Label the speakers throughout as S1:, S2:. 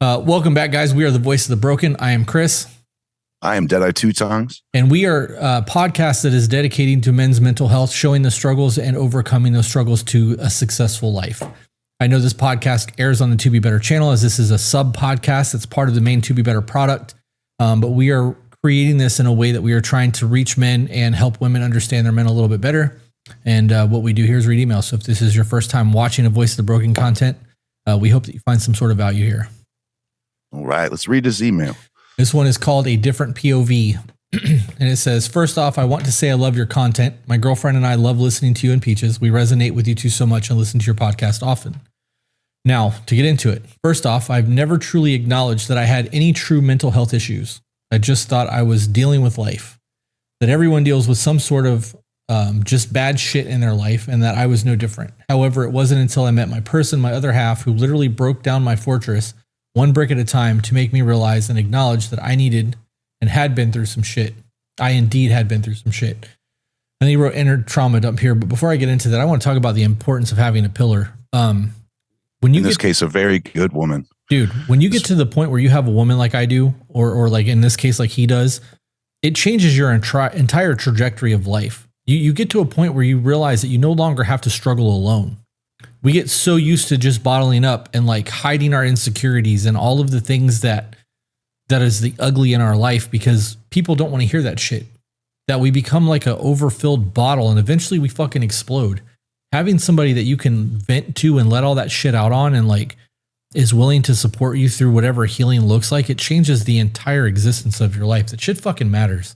S1: Welcome back, guys. We are the Voice of the Broken. I am Chris.
S2: I am Deadeye Two Tongues.
S1: And we are a podcast that is dedicating to men's mental health, showing the struggles and overcoming those struggles to a successful life. I know this podcast airs on the To Be Better channel, as this is a sub podcast that's part of the main To Be Better product. But we are creating this in a way that we are trying to reach men and help women understand their men a little bit better. And what we do here is read emails. So if this is your first time watching a Voice of the Broken content, we hope that you find some sort of value here.
S2: All right, let's read this email.
S1: This one is called A Different POV. And it says, first off, I want to say I love your content. My girlfriend and I love listening to you and Peaches. We resonate with you two so much and listen to your podcast often. Now, to get into it. First off, I've never truly acknowledged that I had any true mental health issues. I just thought I was dealing with life. That everyone deals with some sort of just bad shit in their life, and that I was no different. However, it wasn't until I met my person, my other half, who literally broke down my fortress one brick at a time to make me realize and acknowledge that I needed and had been through some shit. I indeed had been through some shit. And then he wrote inner trauma up here. But before I get into that, I want to talk about the importance of having a pillar. When you
S2: in this case, a very good woman.
S1: Dude, when you get to the point where you have a woman like I do, or like in this case, like he does, it changes your entire trajectory of life. You get to a point where you realize that you no longer have to struggle alone. We get so used to just bottling up and like hiding our insecurities and all of the things that is the ugly in our life, because people don't want to hear that shit, that we become like a overfilled bottle and eventually we fucking explode. Having somebody that you can vent to and let all that shit out on and like is willing to support you through whatever healing looks like, it changes the entire existence of your life. That shit fucking matters.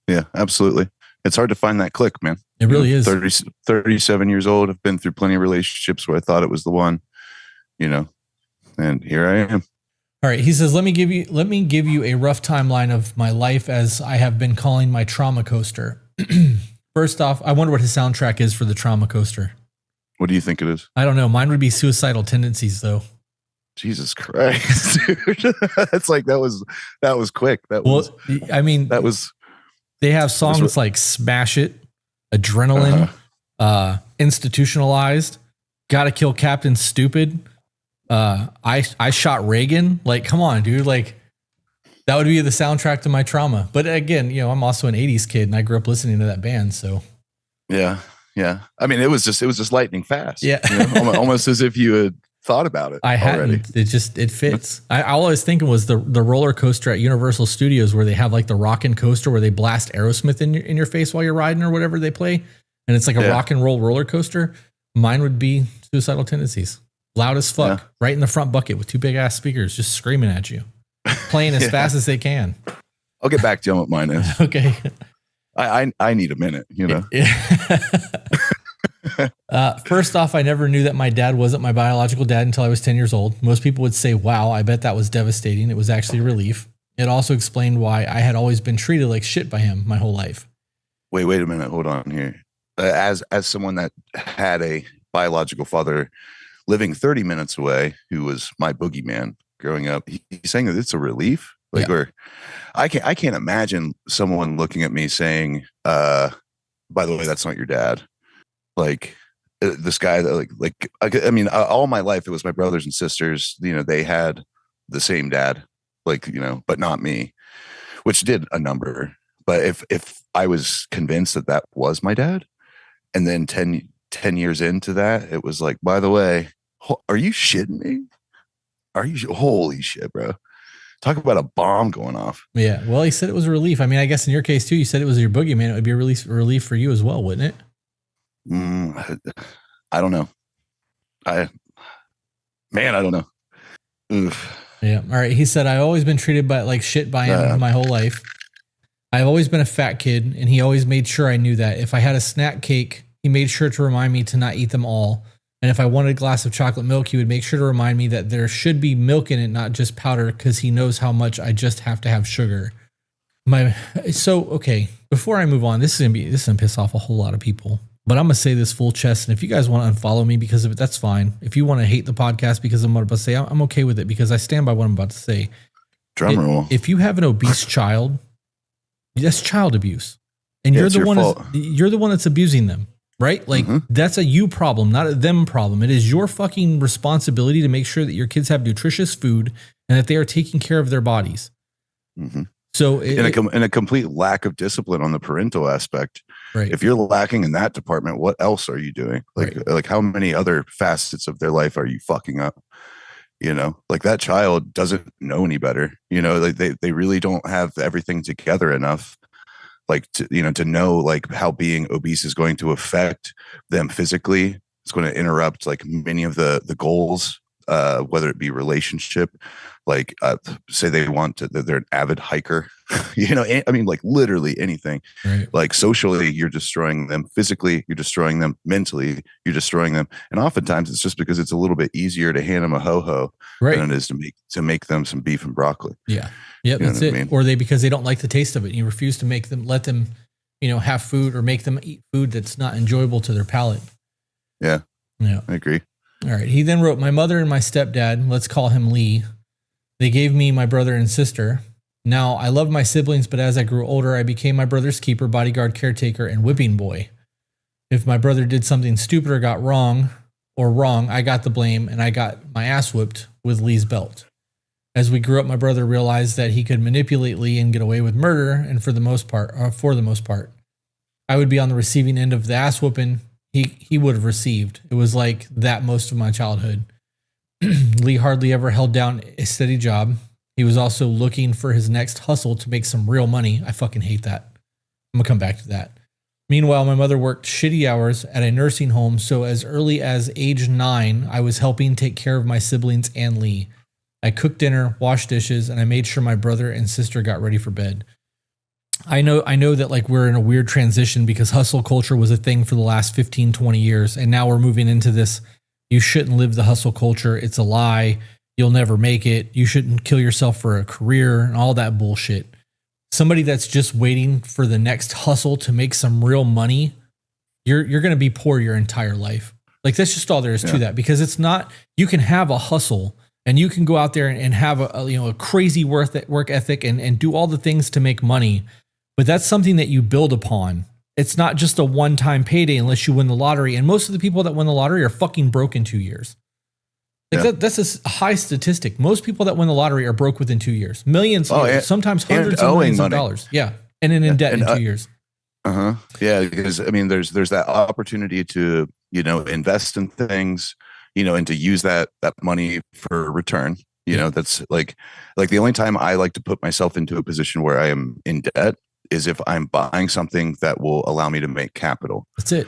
S2: Yeah, absolutely. It's hard to find that click, man.
S1: It really is.
S2: 37 years old. I've been through plenty of relationships where I thought it was the one, and here I am.
S1: All right. He says, let me give you a rough timeline of my life, as I have been calling my trauma coaster. First off, I wonder what his soundtrack is for the trauma coaster.
S2: What do you think it is?
S1: I don't know. Mine would be Suicidal Tendencies, though.
S2: Jesus Christ, dude. That's like, that was quick.
S1: They have songs like Smash It, Adrenaline, Institutionalized, Gotta Kill Captain Stupid. I Shot Reagan. Like, come on, dude. Like, that would be the soundtrack to my trauma. But again, I'm also an 80s kid and I grew up listening to that band. So
S2: yeah. I mean, it was just lightning fast.
S1: Yeah.
S2: Almost as if you had thought about it.
S1: I hadn't. It fits. All I was thinking was the roller coaster at Universal Studios, where they have like the rockin' coaster where they blast Aerosmith in your face while you're riding or whatever they play. And it's like a rock and roll roller coaster. Mine would be Suicidal Tendencies. Loud as fuck, right in the front bucket with two big ass speakers just screaming at you, playing as fast as they can.
S2: I'll get back to you on what mine is.
S1: Okay.
S2: I need a minute,
S1: First off, I never knew that my dad wasn't my biological dad until I was 10 years old. Most people would say, wow, I bet that was devastating. It was actually a relief. It also explained why I had always been treated like shit by him my whole life.
S2: Wait a minute. Hold on here. As someone that had a biological father living 30 minutes away, who was my boogeyman growing up, he's saying that it's a relief. Or I can't imagine someone looking at me saying, by the way, that's not your dad. Like this guy that all my life, it was my brothers and sisters, they had the same dad, but not me, which did a number. But if I was convinced that was my dad, and then 10 years into that, it was like, by the way, are you shitting me? Holy shit, bro. Talk about a bomb going off. Yeah.
S1: Well, he said it was a relief. I mean, I guess in your case too, you said it was your boogeyman. It would be a relief for you as well, wouldn't it?
S2: I don't know. I don't know. Oof.
S1: Yeah. All right. He said, I've always been treated like shit by him my whole life. I've always been a fat kid, and he always made sure I knew that. If I had a snack cake, he made sure to remind me to not eat them all. And if I wanted a glass of chocolate milk, he would make sure to remind me that there should be milk in it, not just powder, because he knows how much I just have to have sugar. Okay, before I move on, this is gonna piss off a whole lot of people, but I'm gonna say this full chest. And if you guys want to unfollow me because of it, that's fine. If you want to hate the podcast because of what I'm about to say, I'm okay with it, because I stand by what I'm about to say. Drum roll. If you have an obese child, that's child abuse, and you're the one that's abusing them. Right? Like, that's a you problem, not a them problem. It is your fucking responsibility to make sure that your kids have nutritious food and that they are taking care of their bodies.
S2: Mm-hmm.
S1: So
S2: and a complete lack of discipline on the parental aspect.
S1: Right.
S2: If you're lacking in that department, what else are you doing? Like how many other facets of their life are you fucking up? You know, like that child doesn't know any better. You know, like they really don't have everything together enough, like to know like how being obese is going to affect them physically. It's going to interrupt like many of the goals, whether it be relationship, like say they want to, they're an avid hiker, you know, I mean, like literally anything.
S1: Right.
S2: Like socially, you're destroying them. Physically, you're destroying them. Mentally, you're destroying them. And oftentimes, it's just because it's a little bit easier to hand them a ho-ho than it is to make them some beef and broccoli.
S1: Yeah, yeah, that's it. I mean? Or because they don't like the taste of it, and you refuse to let them, you know, have food or make them eat food that's not enjoyable to their palate.
S2: Yeah,
S1: yeah,
S2: I agree.
S1: All right. He then wrote, my mother and my stepdad, let's call him Lee. They gave me my brother and sister. Now, I love my siblings, but as I grew older, I became my brother's keeper, bodyguard, caretaker, and whipping boy. If my brother did something stupid or got wrong, I got the blame and I got my ass whipped with Lee's belt. As we grew up, my brother realized that he could manipulate Lee and get away with murder, and for the most part, I would be on the receiving end of the ass whooping he would have received. It was like that most of my childhood. Lee hardly ever held down a steady job. He was also looking for his next hustle to make some real money. I fucking hate that. I'm gonna come back to that. Meanwhile, my mother worked shitty hours at a nursing home, so as early as age 9, I was helping take care of my siblings and Lee. I cooked dinner, washed dishes, and I made sure my brother and sister got ready for bed. I know that like we're in a weird transition because hustle culture was a thing for the last 15, 20 years. And now we're moving into this. You shouldn't live the hustle culture. It's a lie. You'll never make it. You shouldn't kill yourself for a career and all that bullshit. Somebody that's just waiting for the next hustle to make some real money, you're going to be poor your entire life. Like that's just all there is to that, because it's not, you can have a hustle and you can go out there and have a crazy work ethic and do all the things to make money. But that's something that you build upon. It's not just a one-time payday unless you win the lottery. And most of the people that win the lottery are fucking broke in 2 years. Like that's a high statistic. Most people that win the lottery are broke within 2 years. Millions, sometimes hundreds of millions of dollars. Yeah. And in debt in 2 years.
S2: Yeah. Because I mean, there's that opportunity to, invest in things, and to use that money for return. That's like the only time I like to put myself into a position where I am in debt is if I'm buying something that will allow me to make capital.
S1: That's it.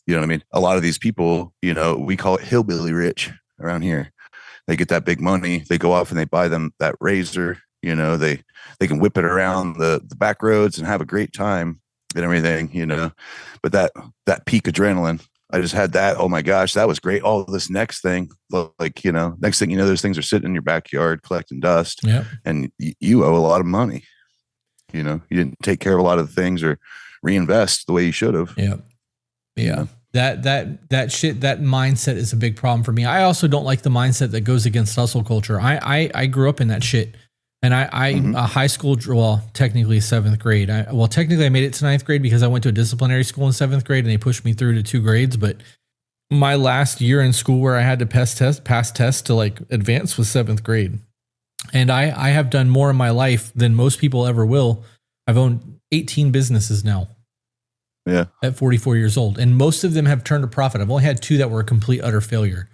S2: You know what I mean? A lot of these people, we call it hillbilly rich around here. They get that big money. They go off and they buy them that razor. They can whip it around the back roads and have a great time and everything, But that peak adrenaline, I just had that. Oh my gosh, that was great. Oh, this next thing, next thing those things are sitting in your backyard collecting dust.
S1: Yeah.
S2: And you owe a lot of money. You didn't take care of a lot of the things or reinvest the way you should have.
S1: Yeah. Yeah. That shit, that mindset is a big problem for me. I also don't like the mindset that goes against hustle culture. I grew up in that shit. And high school, well, technically 7th grade. Technically I made it to 9th grade because I went to a disciplinary school in 7th grade and they pushed me through to 2 grades. But my last year in school where I had to pass tests to like advance was 7th grade. And I have done more in my life than most people ever will. I've owned 18 businesses now.
S2: Yeah.
S1: At 44 years old. And most of them have turned a profit. I've only had 2 that were a complete utter failure.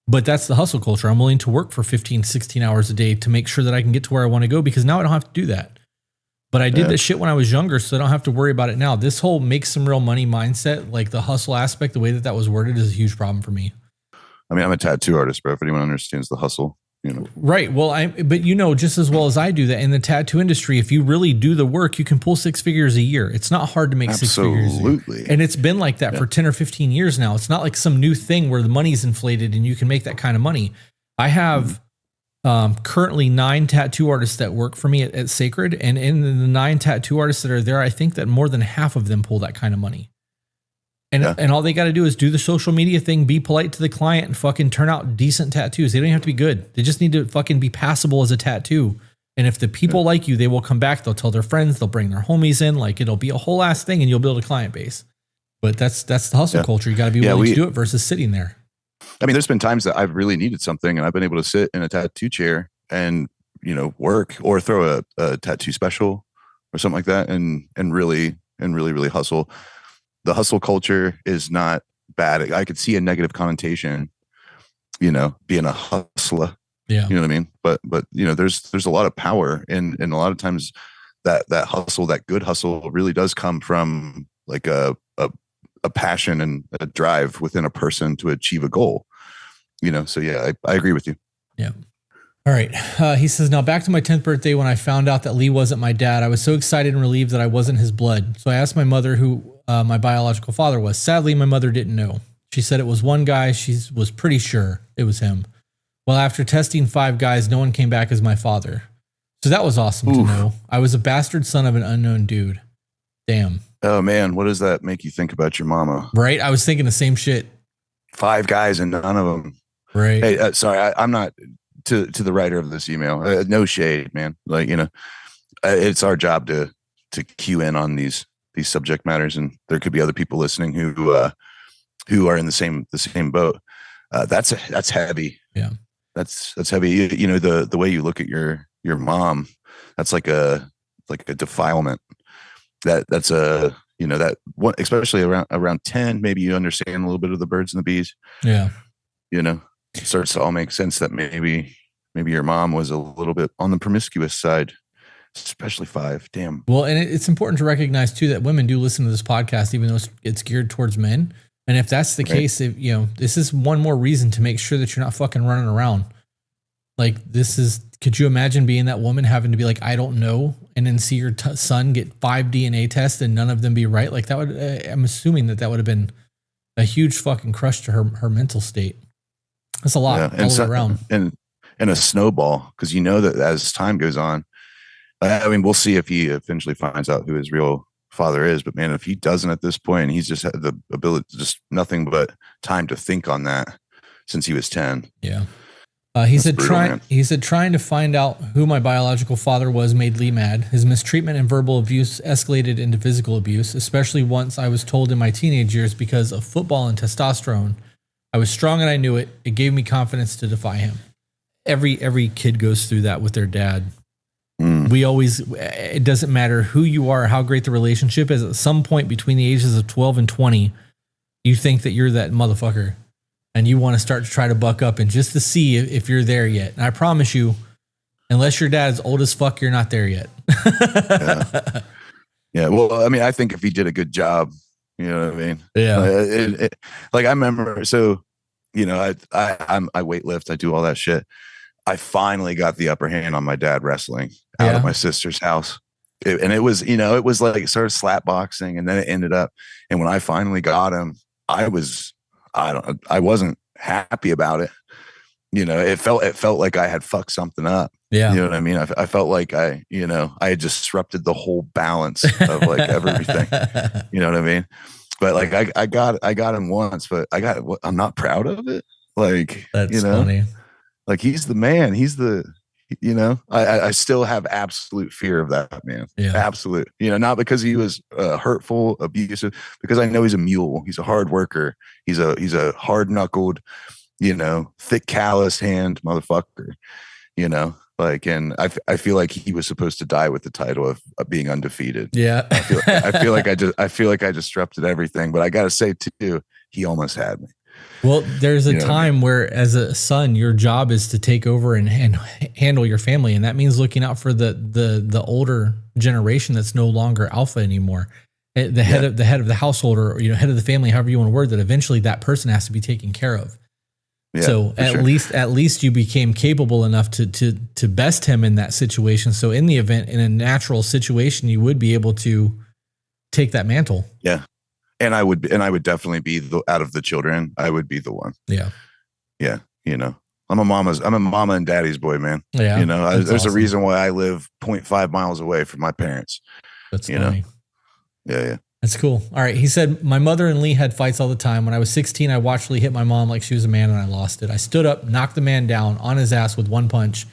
S1: But that's the hustle culture. I'm willing to work for 15, 16 hours a day to make sure that I can get to where I want to go, because now I don't have to do that. But I did this shit when I was younger, so I don't have to worry about it now. This whole make some real money mindset, like the hustle aspect, the way that was worded is a huge problem for me.
S2: I mean, I'm a tattoo artist, bro. If anyone understands the hustle,
S1: Right. Well, but just as well as I do that in the tattoo industry, if you really do the work, you can pull 6 figures a year. It's not hard to make 6 figures.
S2: Absolutely.
S1: And it's been like that for 10 or 15 years now. It's not like some new thing where the money's inflated and you can make that kind of money. I have currently 9 tattoo artists that work for me at Sacred. And in the 9 tattoo artists that are there, I think that more than half of them pull that kind of money. And all they got to do is do the social media thing, be polite to the client, and fucking turn out decent tattoos. They don't even have to be good. They just need to fucking be passable as a tattoo. And if the people like you, they will come back. They'll tell their friends. They'll bring their homies in. Like, it'll be a whole ass thing, and you'll build a client base. But that's the hustle culture. You got to be willing to do it versus sitting there.
S2: I mean, there's been times that I've really needed something, and I've been able to sit in a tattoo chair and work or throw a tattoo special or something like that, and really hustle. The hustle culture is not bad. I could see a negative connotation, being a hustler.
S1: Yeah.
S2: You know what I mean? But there's a lot of power, and a lot of times that hustle, that good hustle, really does come from like a passion and a drive within a person to achieve a goal. So yeah, I agree with you.
S1: Yeah. All right. He says, now back to my 10th birthday when I found out that Lee wasn't my dad. I was so excited and relieved that I wasn't his blood. So I asked my mother who my biological father was. Sadly, my mother didn't know. She said it was one guy. She was pretty sure it was him. Well, after testing 5 guys, no one came back as my father. So that was awesome to know. I was a bastard son of an unknown dude. Damn.
S2: Oh man, what does that make you think about your mama?
S1: Right? I was thinking the same shit.
S2: 5 guys and none of them.
S1: Right.
S2: Hey, sorry, I'm not to the writer of this email. No shade, man. Like, it's our job to cue in on these subject matters, and there could be other people listening who are in the same boat. That's heavy.
S1: Yeah.
S2: That's heavy. The way you look at your mom, that's like a defilement. That's a that one, especially around 10, maybe you understand a little bit of the birds and the bees.
S1: Yeah.
S2: It starts to all make sense that maybe your mom was a little bit on the promiscuous side, especially 5. Damn.
S1: Well, and it's important to recognize too that women do listen to this podcast, even though it's geared towards men. And if that's the case, this is one more reason to make sure that you're not fucking running around. Like could you imagine being that woman having to be like, I don't know, and then see your son get 5 DNA tests and none of them be right? Like that would, I'm assuming that would have been a huge fucking crush to her mental state. That's a lot all the way around.
S2: And a snowball, because that as time goes on, I mean, we'll see if he eventually finds out who his real father is. But man, if he doesn't at this point, he's just had the ability, just nothing but time to think on that since he was 10.
S1: Yeah. He said trying to find out who my biological father was made Lee mad. His mistreatment and verbal abuse escalated into physical abuse, especially once I was told in my teenage years because of football and testosterone. I was strong and I knew it. It gave me confidence to defy him. Every kid goes through that with their dad. It doesn't matter who you are, how great the relationship is. At some point between the ages of 12 and 20, you think that you're that motherfucker and you want to start to try to buck up and just to see if you're there yet. And I promise you, unless your dad's old as fuck, you're not there yet.
S2: Yeah. Well, I mean, I think if he did a good job, you know what I mean?
S1: Yeah.
S2: Like I remember, so, I weightlift, I do all that shit. I finally got the upper hand on my dad wrestling out of my sister's house. It was like it started slap boxing and then it ended up. And when I finally got him, I wasn't happy about it. It felt like I had fucked something up.
S1: Yeah.
S2: You know what I mean? I felt like I had disrupted the whole balance of like everything. You know what I mean? But like I got him once, but I'm not proud of it. Like,
S1: that's funny.
S2: Like he's the man. He's the, I still have absolute fear of that man.
S1: Yeah.
S2: Absolute. Not because he was hurtful, abusive, because I know he's a mule. He's a hard worker. He's a hard knuckled, thick calloused hand motherfucker. Like, and I feel like he was supposed to die with the title of being undefeated.
S1: Yeah.
S2: I feel like I disrupted everything, but I got to say too, he almost had me.
S1: Well, there's a time where as a son, your job is to take over and handle your family. And that means looking out for the older generation that's no longer alpha anymore. The head of the household or, head of the family, however you want to word that, eventually that person has to be taken care of. Yeah, so at least you became capable enough to best him in that situation. So in the event, in a natural situation, you would be able to take that mantle.
S2: Yeah. And I would definitely be out of the children, I would be the one.
S1: Yeah.
S2: Yeah. I'm a mama and daddy's boy, man.
S1: Yeah.
S2: There's awesome. A reason why I live 0.5 miles away from my parents.
S1: That's funny.
S2: Yeah.
S1: That's cool. All right. He said, my mother and Lee had fights all the time. When I was 16, I watched Lee hit my mom like she was a man and I lost it. I stood up, knocked the man down on his ass with one punch.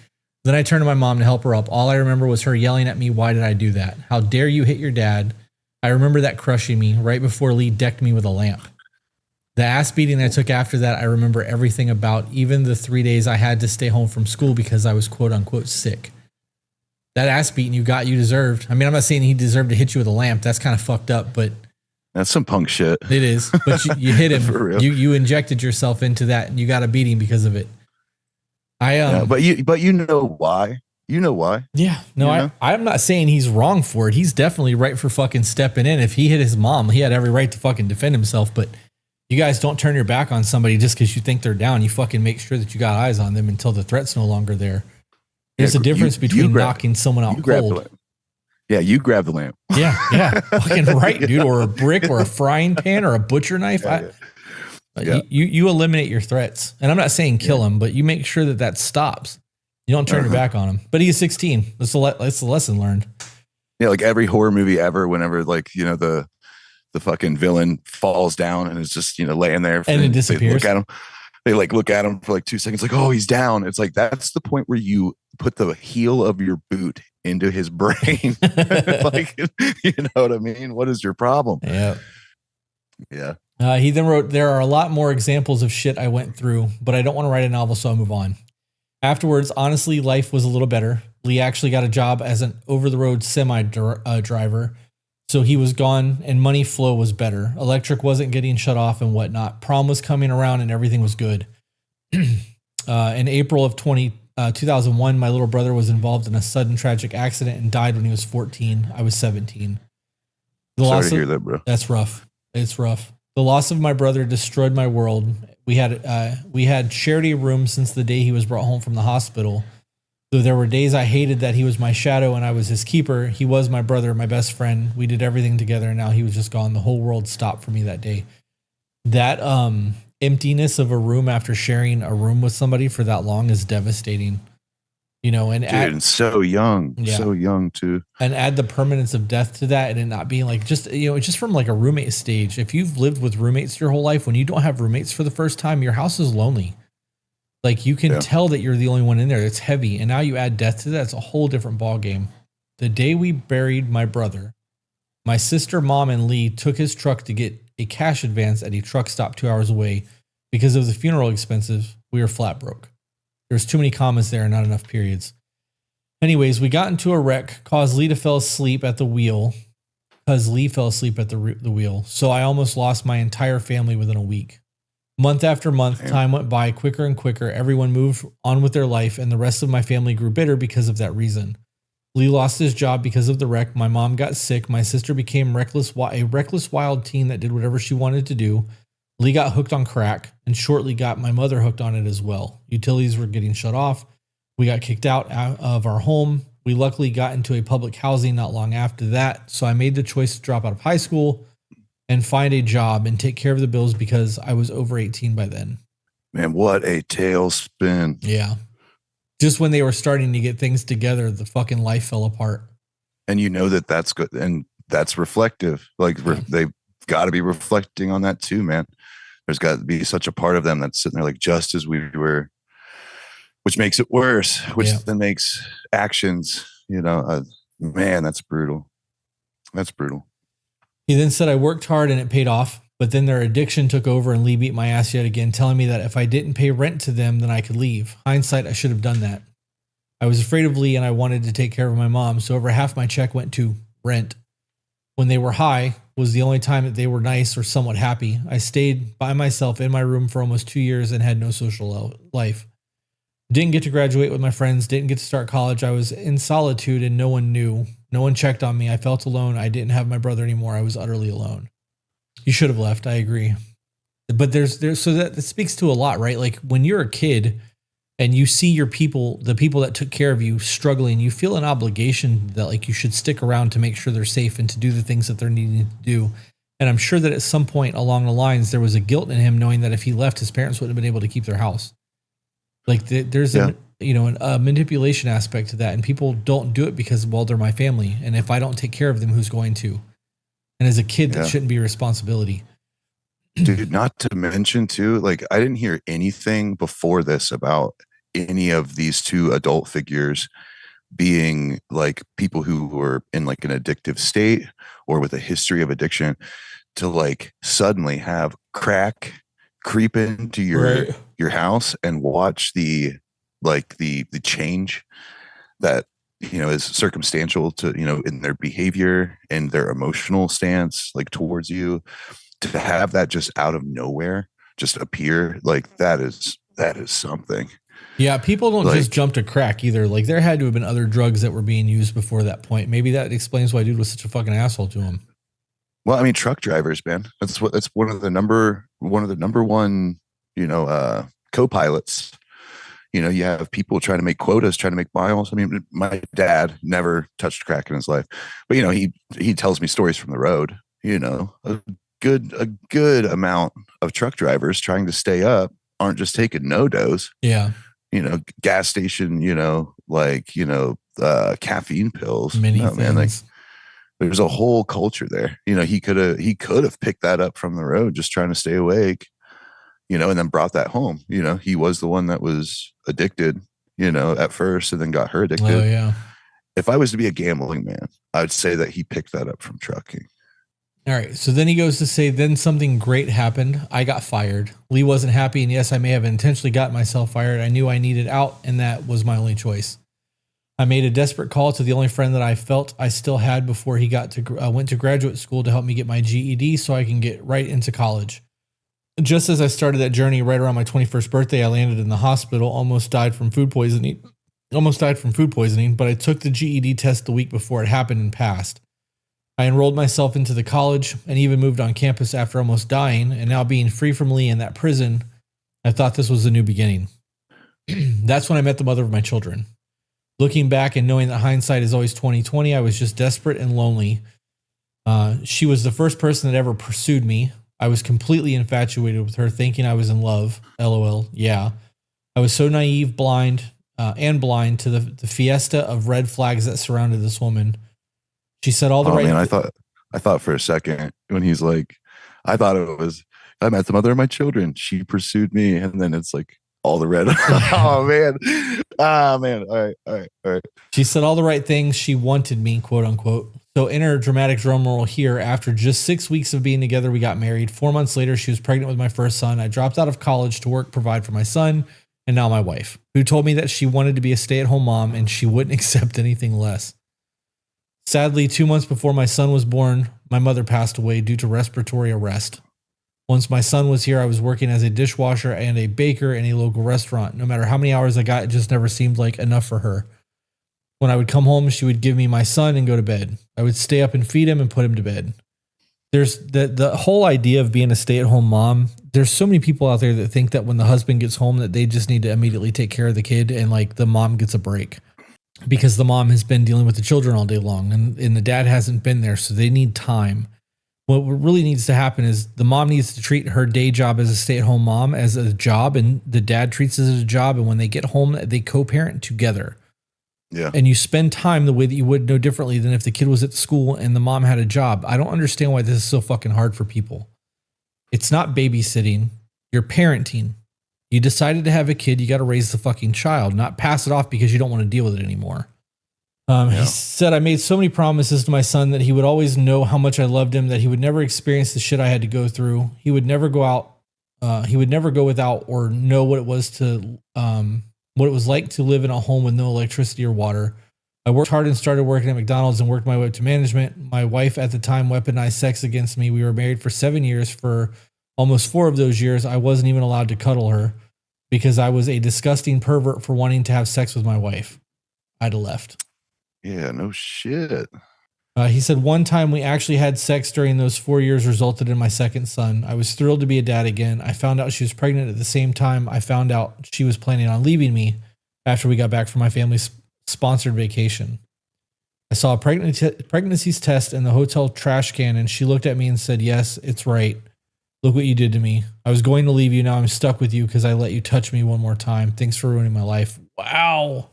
S1: Then I turned to my mom to help her up. All I remember was her yelling at me, why did I do that? How dare you hit your dad? I remember that crushing me right before Lee decked me with a lamp. The ass beating I took after that, I remember everything about, even the 3 days I had to stay home from school because I was quote unquote sick. That ass beating you got, you deserved. I mean, I'm not saying he deserved to hit you with a lamp. That's kind of fucked up, but
S2: that's some punk shit.
S1: It is. But you hit him.
S2: For real.
S1: You injected yourself into that, and you got a beating because of it.
S2: But you know why? You know why?
S1: Yeah. No, I'm not saying he's wrong for it. He's definitely right for fucking stepping in. If he hit his mom, he had every right to fucking defend himself. But you guys don't turn your back on somebody just because you think they're down. You fucking make sure that you got eyes on them until the threat's no longer there. There's a difference between knocking someone out cold.
S2: Yeah, you grab the lamp.
S1: Yeah. Fucking right, dude. Or a brick or a frying pan or a butcher knife. You eliminate your threats. And I'm not saying kill him, but you make sure that stops. You don't turn your back on him. But he's 16. That's the lesson learned.
S2: Yeah, like every horror movie ever, whenever the fucking villain falls down and is just, laying there.
S1: And it disappears.
S2: They look at him for like 2 seconds, like, oh, he's down. It's like, that's the point where you put the heel of your boot into his brain. Like, you know what I mean? What is your problem?
S1: Yeah.
S2: He
S1: then wrote, there are a lot more examples of shit I went through, but I don't want to write a novel, so I'll move on. Afterwards, honestly, life was a little better. Lee actually got a job as an over-the-road semi driver, so he was gone and money flow was better. Electric wasn't getting shut off and whatnot. Prom was coming around and everything was good. In April of 2001, my little brother was involved in a sudden tragic accident and died when he was 14. I was 17.
S2: Sorry to hear that, bro.
S1: That's rough. It's rough. The loss of my brother destroyed my world. We had shared a room since the day he was brought home from the hospital. Though there were days I hated that he was my shadow and I was his keeper, he was my brother, my best friend. We did everything together, and now he was just gone. The whole world stopped for me that day. That emptiness of a room after sharing a room with somebody for that long is devastating. And
S2: so young too.
S1: And add the permanence of death to that, and it not being like just from like a roommate stage. If you've lived with roommates your whole life, when you don't have roommates for the first time, your house is lonely. Like you can tell that you're the only one in there. It's heavy. And now you add death to that. It's a whole different ball game. The day we buried my brother, my sister, mom, and Lee took his truck to get a cash advance at a truck stop 2 hours away. Because of the funeral expenses, we were flat broke. There's too many commas there and not enough periods. Anyways, we got into a wreck, caused Lee to fall asleep at the wheel. So I almost lost my entire family within a week. Month after month, time went by quicker and quicker. Everyone moved on with their life, and the rest of my family grew bitter because of that reason. Lee lost his job because of the wreck. My mom got sick. My sister became a reckless wild teen that did whatever she wanted to do. Lee got hooked on crack and shortly got my mother hooked on it as well. Utilities were getting shut off. We got kicked out of our home. We luckily got into a public housing not long after that. So I made the choice to drop out of high school and find a job and take care of the bills because I was over 18 by then.
S2: Man, what a tailspin.
S1: Yeah. Just when they were starting to get things together, the fucking life fell apart.
S2: And that's good. And that's reflective. Like they've got to be reflecting on that too, man. There's got to be such a part of them that's sitting there like just as we were, which makes it worse, which then makes actions, man, that's brutal. That's brutal.
S1: He then said, I worked hard and it paid off, but then their addiction took over and Lee beat my ass yet again, telling me that if I didn't pay rent to them, then I could leave. Hindsight, I should have done that. I was afraid of Lee and I wanted to take care of my mom, so over half my check went to rent. When they were high was the only time that they were nice or somewhat happy. I stayed by myself in my room for almost 2 years and had no social life. Didn't get to graduate with my friends, didn't get to start college. I was in solitude and no one knew. No one checked on me. I felt alone. I didn't have my brother anymore. I was utterly alone. You should have left. I agree. But so that speaks to a lot, right? Like when you're a kid and you see the people that took care of you struggling, you feel an obligation that like you should stick around to make sure they're safe and to do the things that they're needing to do. And I'm sure that at some point along the lines, there was a guilt in him knowing that if he left, his parents wouldn't have been able to keep their house. Like there's a manipulation aspect to that, and people don't do it because, well, they're my family, and if I don't take care of them, who's going to? And as a kid, that shouldn't be a responsibility.
S2: Dude, not to mention too, like I didn't hear anything before this about any of these two adult figures being like people who were in like an addictive state or with a history of addiction to like suddenly have crack creep into your house and watch the change that is circumstantial to, in their behavior and their emotional stance, like towards you, to have that just out of nowhere just appear, like that is something.
S1: Yeah, people don't just
S2: Like,
S1: jump to crack either. Like there had to have been other drugs that were being used before that point. Maybe that explains why dude was such a fucking asshole to him.
S2: well, I mean, truck drivers, man, that's one of the number one, co-pilots. You have people trying to make quotas, trying to make miles. I mean, my dad never touched crack in his life, but he tells me stories from the road. A good amount of truck drivers trying to stay up aren't just taking no dose.
S1: Yeah.
S2: Gas station, caffeine pills.
S1: Many
S2: No, man, like
S1: things.
S2: there's a whole culture there. He could have picked that up from the road, just trying to stay awake, and then brought that home. He was the one that was addicted, at first, and then got her
S1: Oh
S2: addicted.
S1: yeah.
S2: If I was to be a gambling man, I'd say that he picked that up from trucking.
S1: All right. So then he goes to say, then something great happened. I got fired. Lee wasn't happy. And yes, I may have intentionally got myself fired. I knew I needed out, and that was my only choice. I made a desperate call to the only friend that I felt I still had before he went to graduate school to help me get my GED so I can get right into college. Just as I started that journey right around my 21st birthday, I landed in the hospital, almost died from food poisoning, but I took the GED test the week before it happened and passed. I enrolled myself into the college and even moved on campus after almost dying, and now being free from Lee in that prison, I thought this was a new beginning. That's when I met the mother of my children. Looking back and knowing that hindsight is always 20/20, I was just desperate and lonely. She was the first person that ever pursued me. I was completely infatuated with her, thinking I was in love. LOL. Yeah. I was so naive, blind to the fiesta of red flags that surrounded this woman. She said all the right.
S2: Man, I thought for a second when he's like, I thought it was, I met the mother of my children. She pursued me, and then it's like all the red. Oh man, man. All right.
S1: She said all the right things. She wanted me, quote unquote. So enter dramatic drum roll here. After just 6 weeks of being together, we got married. 4 months later, she was pregnant with my first son. I dropped out of college to work, provide for my son, and now my wife, who told me that she wanted to be a stay-at-home mom and she wouldn't accept anything less. Sadly, 2 months before my son was born, my mother passed away due to respiratory arrest. Once my son was here, I was working as a dishwasher and a baker in a local restaurant. No matter how many hours I got, it just never seemed like enough for her. When I would come home, she would give me my son and go to bed. I would stay up and feed him and put him to bed. There's the whole idea of being a stay-at-home mom. There's so many people out there that think that when the husband gets home that they just need to immediately take care of the kid and like the mom gets a break because the mom has been dealing with the children all day long and the dad hasn't been there, so they need time. What really needs to happen is the mom needs to treat her day job as a stay-at-home mom as a job, and the dad treats it as a job, and when they get home, they co-parent together.
S2: Yeah.
S1: And you spend time the way that you would no differently than if the kid was at school and the mom had a job. I don't understand why this is so fucking hard for people. It's not babysitting. You're parenting. You decided to have a kid. You got to raise the fucking child, not pass it off because you don't want to deal with it anymore. He said, I made so many promises to my son that he would always know how much I loved him, that he would never experience the shit I had to go through. He would never go out. He would never go without or know what it was like to live in a home with no electricity or water. I worked hard and started working at McDonald's and worked my way up to management. My wife at the time weaponized sex against me. We were married for 7 years. For almost 4 of those years, I wasn't even allowed to cuddle her because I was a disgusting pervert for wanting to have sex with my wife. I'd have left.
S2: Yeah, no shit.
S1: He said one time we actually had sex during those 4 years resulted in my second son. I was thrilled to be a dad again. I found out she was pregnant at the same time I found out she was planning on leaving me after we got back from my family's sponsored vacation. I saw a pregnancy's test in the hotel trash can, and she looked at me and said, yes, it's right. Look what you did to me. I was going to leave you. Now I'm stuck with you because I let you touch me one more time. Thanks for ruining my life. Wow.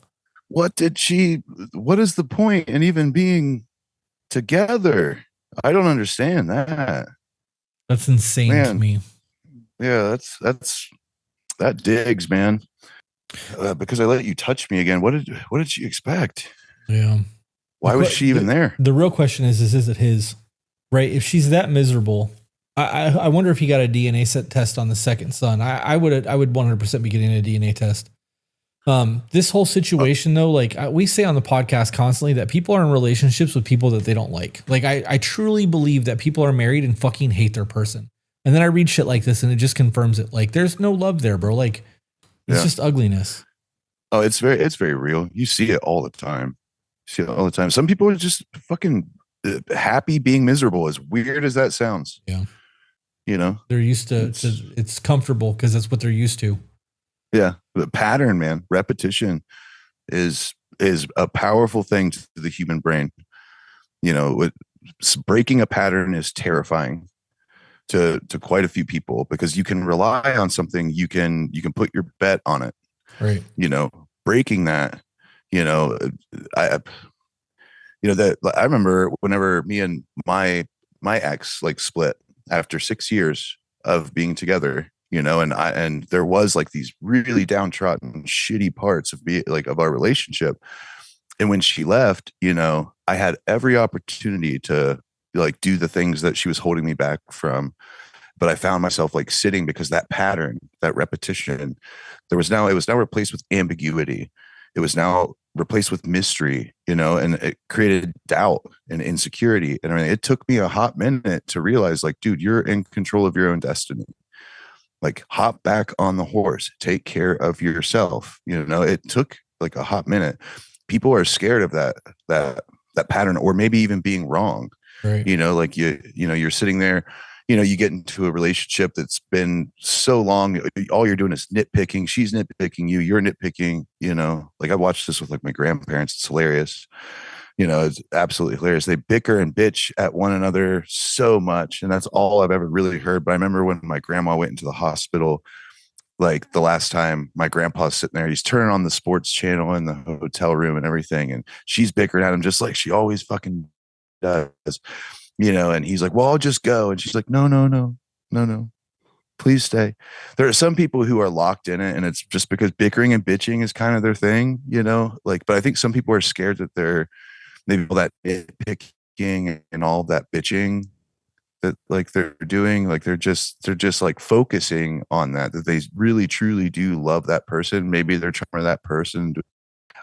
S2: What is the point in even being together? I don't understand that.
S1: That's insane to me.
S2: Yeah, that digs, man. Because I let you touch me again. What did she expect?
S1: Yeah.
S2: Why was she even there?
S1: The real question is it his? Right? If she's that miserable, I wonder if he got a DNA test on the second son. I would 100% be getting a DNA test. This whole situation though, like we say on the podcast constantly that people are in relationships with people that they don't like. Like I truly believe that people are married and fucking hate their person. And then I read shit like this and it just confirms it. Like there's no love there, bro. Like it's just ugliness.
S2: Oh, it's very real. You see it all the time. You see it all the time. Some people are just fucking happy being miserable, as weird as that sounds.
S1: Yeah.
S2: You know,
S1: they're used to it's comfortable because that's what they're used to.
S2: Yeah. The pattern, man, repetition is a powerful thing to the human brain. You know, breaking a pattern is terrifying to quite a few people because you can rely on something, you can put your bet on it.
S1: Right.
S2: You know, breaking that, that I remember whenever me and my ex like split after 6 years of being together, and there was like these really downtrodden, shitty parts of of our relationship. And when she left, I had every opportunity to like do the things that she was holding me back from. But I found myself like sitting because that pattern, that repetition, it was now replaced with ambiguity. It was now replaced with mystery, and it created doubt and insecurity. And I mean, it took me a hot minute to realize like, dude, you're in control of your own destiny. Like hop back on the horse, take care of yourself. It took like a hot minute. People are scared of that pattern, or maybe even being wrong.
S1: Right.
S2: Like you're sitting there, you get into a relationship that's been so long, all you're doing is nitpicking. She's nitpicking you, you're nitpicking, like I watched this with like my grandparents. It's hilarious. It's absolutely hilarious. They bicker and bitch at one another so much. And that's all I've ever really heard. But I remember when my grandma went into the hospital, like the last time, my grandpa's sitting there, he's turning on the sports channel in the hotel room and everything. And she's bickering at him just like she always fucking does, and he's like, well, I'll just go. And she's like, no, please stay. There are some people who are locked in it, and it's just because bickering and bitching is kind of their thing, but I think some people are scared that they're maybe all that nitpicking and all that bitching that like they're doing, like they're just like focusing on that they really truly do love that person. Maybe they're trying to that person.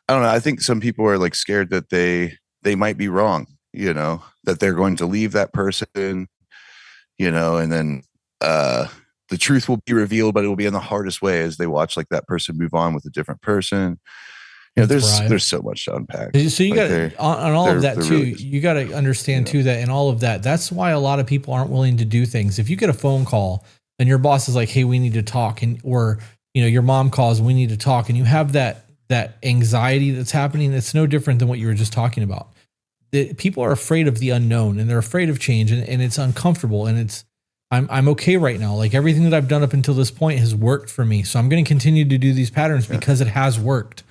S2: I don't know. I think some people are like scared that they might be wrong, that they're going to leave that person, and then the truth will be revealed, but it will be in the hardest way as they watch like that person move on with a different person. There's so much to unpack.
S1: So you got on all of that too.
S2: Really,
S1: you got to understand too that in all of that, that's why a lot of people aren't willing to do things. If you get a phone call and your boss is like, "Hey, we need to talk," or your mom calls, "We need to talk," and you have that anxiety that's happening, it's no different than what you were just talking about. People are afraid of the unknown and they're afraid of change, and it's uncomfortable, and I'm okay right now. Like everything that I've done up until this point has worked for me, so I'm going to continue to do these patterns because it has worked.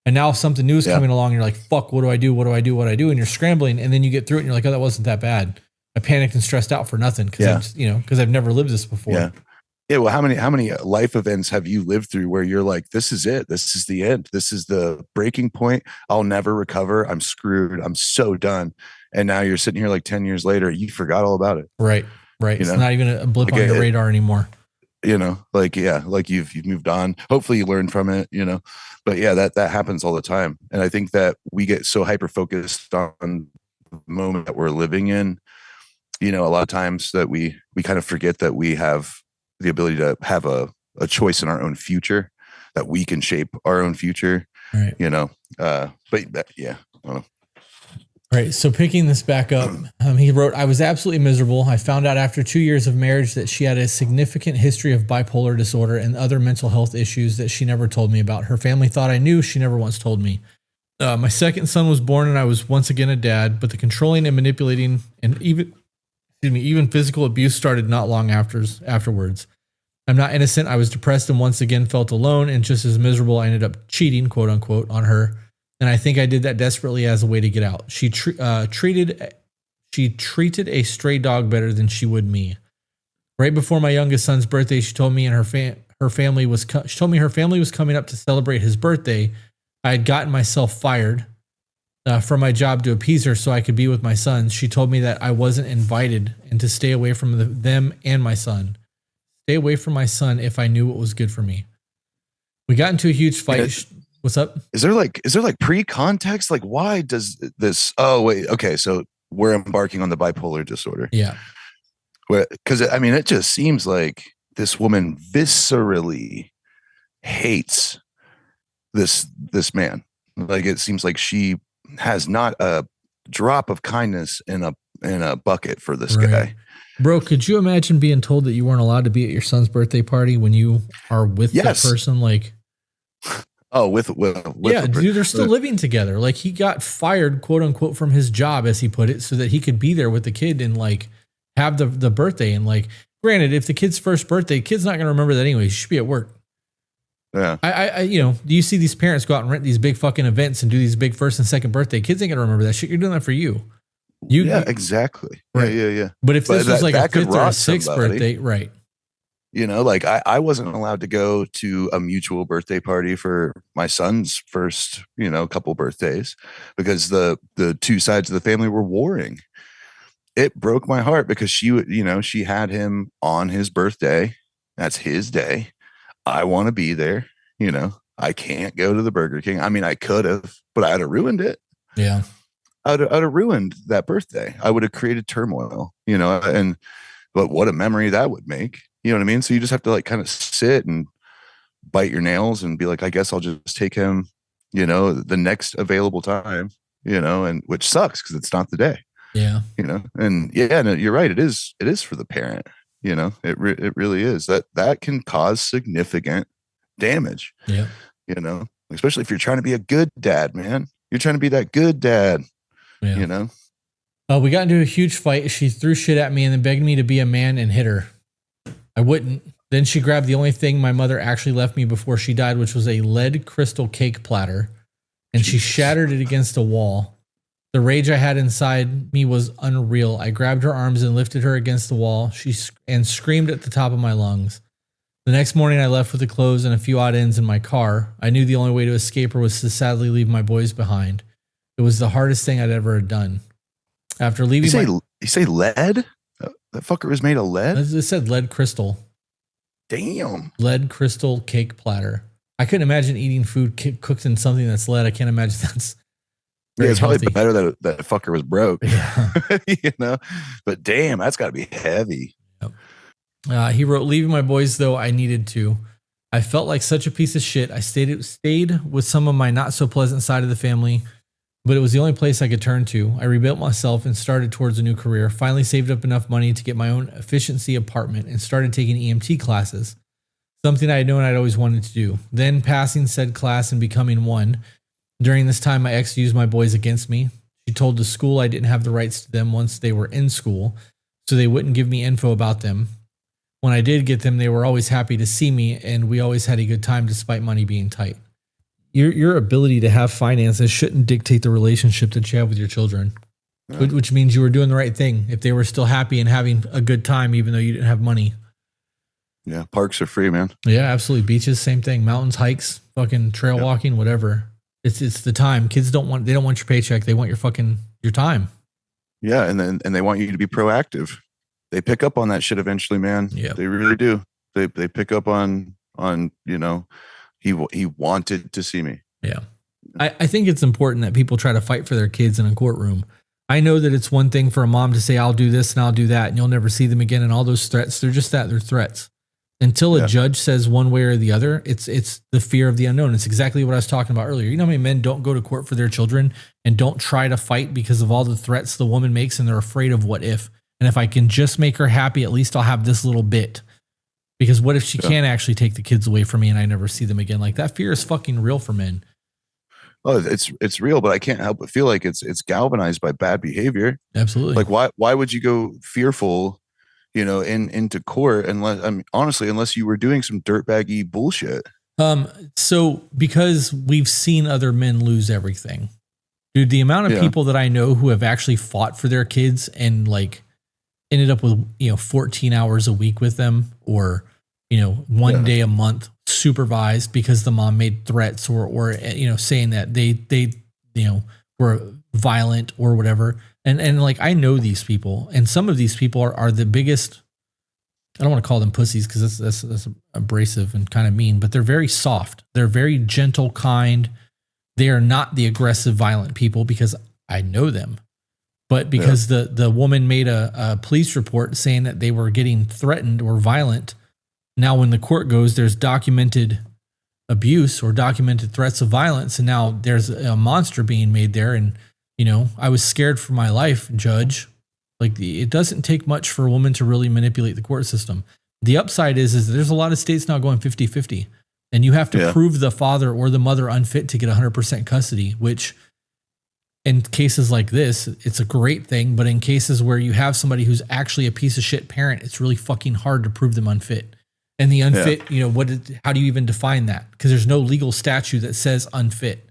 S1: And now something new is coming along and you're like, fuck, what do I do? What do I do? What do I do? And you're scrambling, and then you get through it and you're like, oh, that wasn't that bad. I panicked and stressed out for nothing because I've never lived this before.
S2: Yeah. Yeah. Well, how many life events have you lived through where you're like, this is it. This is the end. This is the breaking point. I'll never recover. I'm screwed. I'm so done. And now you're sitting here like 10 years later, you forgot all about it.
S1: Right. It's not even a blip on your radar anymore.
S2: Like you've moved on. Hopefully you learn from it, but yeah, that happens all the time. And I think that we get so hyper focused on the moment that we're living in, a lot of times that we kind of forget that we have the ability to have a choice in our own future, that we can shape our own future,
S1: right.
S2: But yeah.
S1: Right. So picking this back up, he wrote, I was absolutely miserable. I found out after 2 years of marriage that she had a significant history of bipolar disorder and other mental health issues that she never told me about. Her family thought I knew. She never once told me. My second son was born and I was once again a dad, but the controlling and manipulating and even physical abuse started not long afterwards. I'm not innocent. I was depressed and once again felt alone and just as miserable. I ended up cheating, quote unquote, on her. And I think I did that desperately as a way to get out. She treated a stray dog better than she would me. Right before my youngest son's birthday, she told me her family was coming up to celebrate his birthday. I had gotten myself fired from my job to appease her so I could be with my sons. She told me that I wasn't invited and to stay away from them and my son. Stay away from my son if I knew what was good for me. We got into a huge fight. What's up?
S2: Is there like pre-context? Like, why does this? Oh, wait. Okay. So we're embarking on the bipolar disorder.
S1: Yeah.
S2: Because I mean, it just seems like this woman viscerally hates this man. Like, it seems like she has not a drop of kindness in a bucket for this guy.
S1: Bro, could you imagine being told that you weren't allowed to be at your son's birthday party when you are with that person? Like,
S2: oh, with
S1: yeah, dude, they're still living together. Like, he got fired, quote unquote, from his job, as he put it, so that he could be there with the kid and like have the birthday. And like, granted, if the kid's first birthday, kid's not going to remember that anyway. He should be at work.
S2: Yeah.
S1: I do you see these parents go out and rent these big fucking events and do these big first and second birthday? Kids ain't going to remember that shit. You're doing that for you.
S2: Yeah, exactly. Right. Yeah.
S1: But if this was like a fifth or a sixth birthday, right.
S2: You know, like I wasn't allowed to go to a mutual birthday party for my son's first, couple birthdays because the two sides of the family were warring. It broke my heart because she had him on his birthday. That's his day. I want to be there. I can't go to the Burger King. I mean, I could have, but I'd have ruined it.
S1: Yeah.
S2: I'd have ruined that birthday. I would have created turmoil, but what a memory that would make. You know what I mean? So you just have to like kind of sit and bite your nails and be like, I guess I'll just take him, the next available time, and which sucks because it's not the day.
S1: Yeah.
S2: And yeah, no, you're right. It is for the parent, it really is that can cause significant damage.
S1: Yeah.
S2: Especially if you're trying to be a good dad, man. You're trying to be that good dad,
S1: yeah. We got into a huge fight. She threw shit at me and then begged me to be a man and hit her. I wouldn't. Then she grabbed the only thing my mother actually left me before she died, which was a lead crystal cake platter, and she shattered it against a wall. The rage I had inside me was unreal. I grabbed her arms and lifted her against the wall. She screamed at the top of my lungs. The next morning, I left with the clothes and a few odd ends in my car. I knew the only way to escape her was to sadly leave my boys behind. It was the hardest thing I'd ever done. After leaving,
S2: you say lead? That fucker was made of lead?
S1: It said lead crystal.
S2: Damn.
S1: Lead crystal cake platter. I couldn't imagine eating food cooked in something that's lead. I can't imagine that's
S2: it's healthy. Probably better that that fucker was broke. Yeah. But damn, that's got to be heavy.
S1: Yep. He wrote, leaving my boys, though I needed to. I felt like such a piece of shit. I stayed with some of my not so pleasant side of the family, but it was the only place I could turn to. I rebuilt myself and started towards a new career. Finally saved up enough money to get my own efficiency apartment and started taking EMT classes, something I had known I'd always wanted to do. Then passing said class and becoming one. During this time, my ex used my boys against me. She told the school I didn't have the rights to them once they were in school, so they wouldn't give me info about them. When I did get them, they were always happy to see me, and we always had a good time despite money being tight. Your ability to have finances shouldn't dictate the relationship that you have with your children, which means you were doing the right thing if they were still happy and having a good time, even though you didn't have money.
S2: Yeah, parks are free, man.
S1: Yeah, absolutely. Beaches, same thing. Mountains, hikes, fucking trail walking, whatever. It's the time. Kids don't want your paycheck. They want your time. Yeah,
S2: and they want you to be proactive. They pick up on that shit eventually, man.
S1: Yeah,
S2: they really do. They pick up on he wanted to see me.
S1: Yeah. I think it's important that people try to fight for their kids in a courtroom. I know that it's one thing for a mom to say, I'll do this and I'll do that, and you'll never see them again. And all those threats, they're just that, they're threats. Until a judge says one way or the other, it's the fear of the unknown. It's exactly what I was talking about earlier. You know how many men don't go to court for their children and don't try to fight because of all the threats the woman makes, and they're afraid of what if. And if I can just make her happy, at least I'll have this little bit. Because what if she can't actually take the kids away from me and I never see them again? Like, that fear is fucking real for men.
S2: Oh, it's real, but I can't help but feel like it's galvanized by bad behavior.
S1: Absolutely.
S2: Like, why would you go fearful, into court unless you were doing some dirtbaggy bullshit?
S1: So because we've seen other men lose everything, dude, the amount of people that I know who have actually fought for their kids and like ended up with, 14 hours a week with them, or, one day a month supervised because the mom made threats or saying that they were violent or whatever. And like, I know these people, and some of these people are the biggest I don't want to call them pussies because that's abrasive and kind of mean, but they're very soft. They're very gentle, kind. They are not the aggressive, violent people because I know them. But because the woman made a police report saying that they were getting threatened or violent, now when the court goes, there's documented abuse or documented threats of violence, and now there's a monster being made there. And, you know, I was scared for my life, judge. Like, it doesn't take much for a woman to really manipulate the court system. The upside is there's a lot of states now going 50-50, and you have to prove the father or the mother unfit to get 100% custody, which in cases like this, it's a great thing. But in cases where you have somebody who's actually a piece of shit parent, it's really fucking hard to prove them unfit. And the unfit, you know, how do you even define that? Because there's no legal statute that says unfit.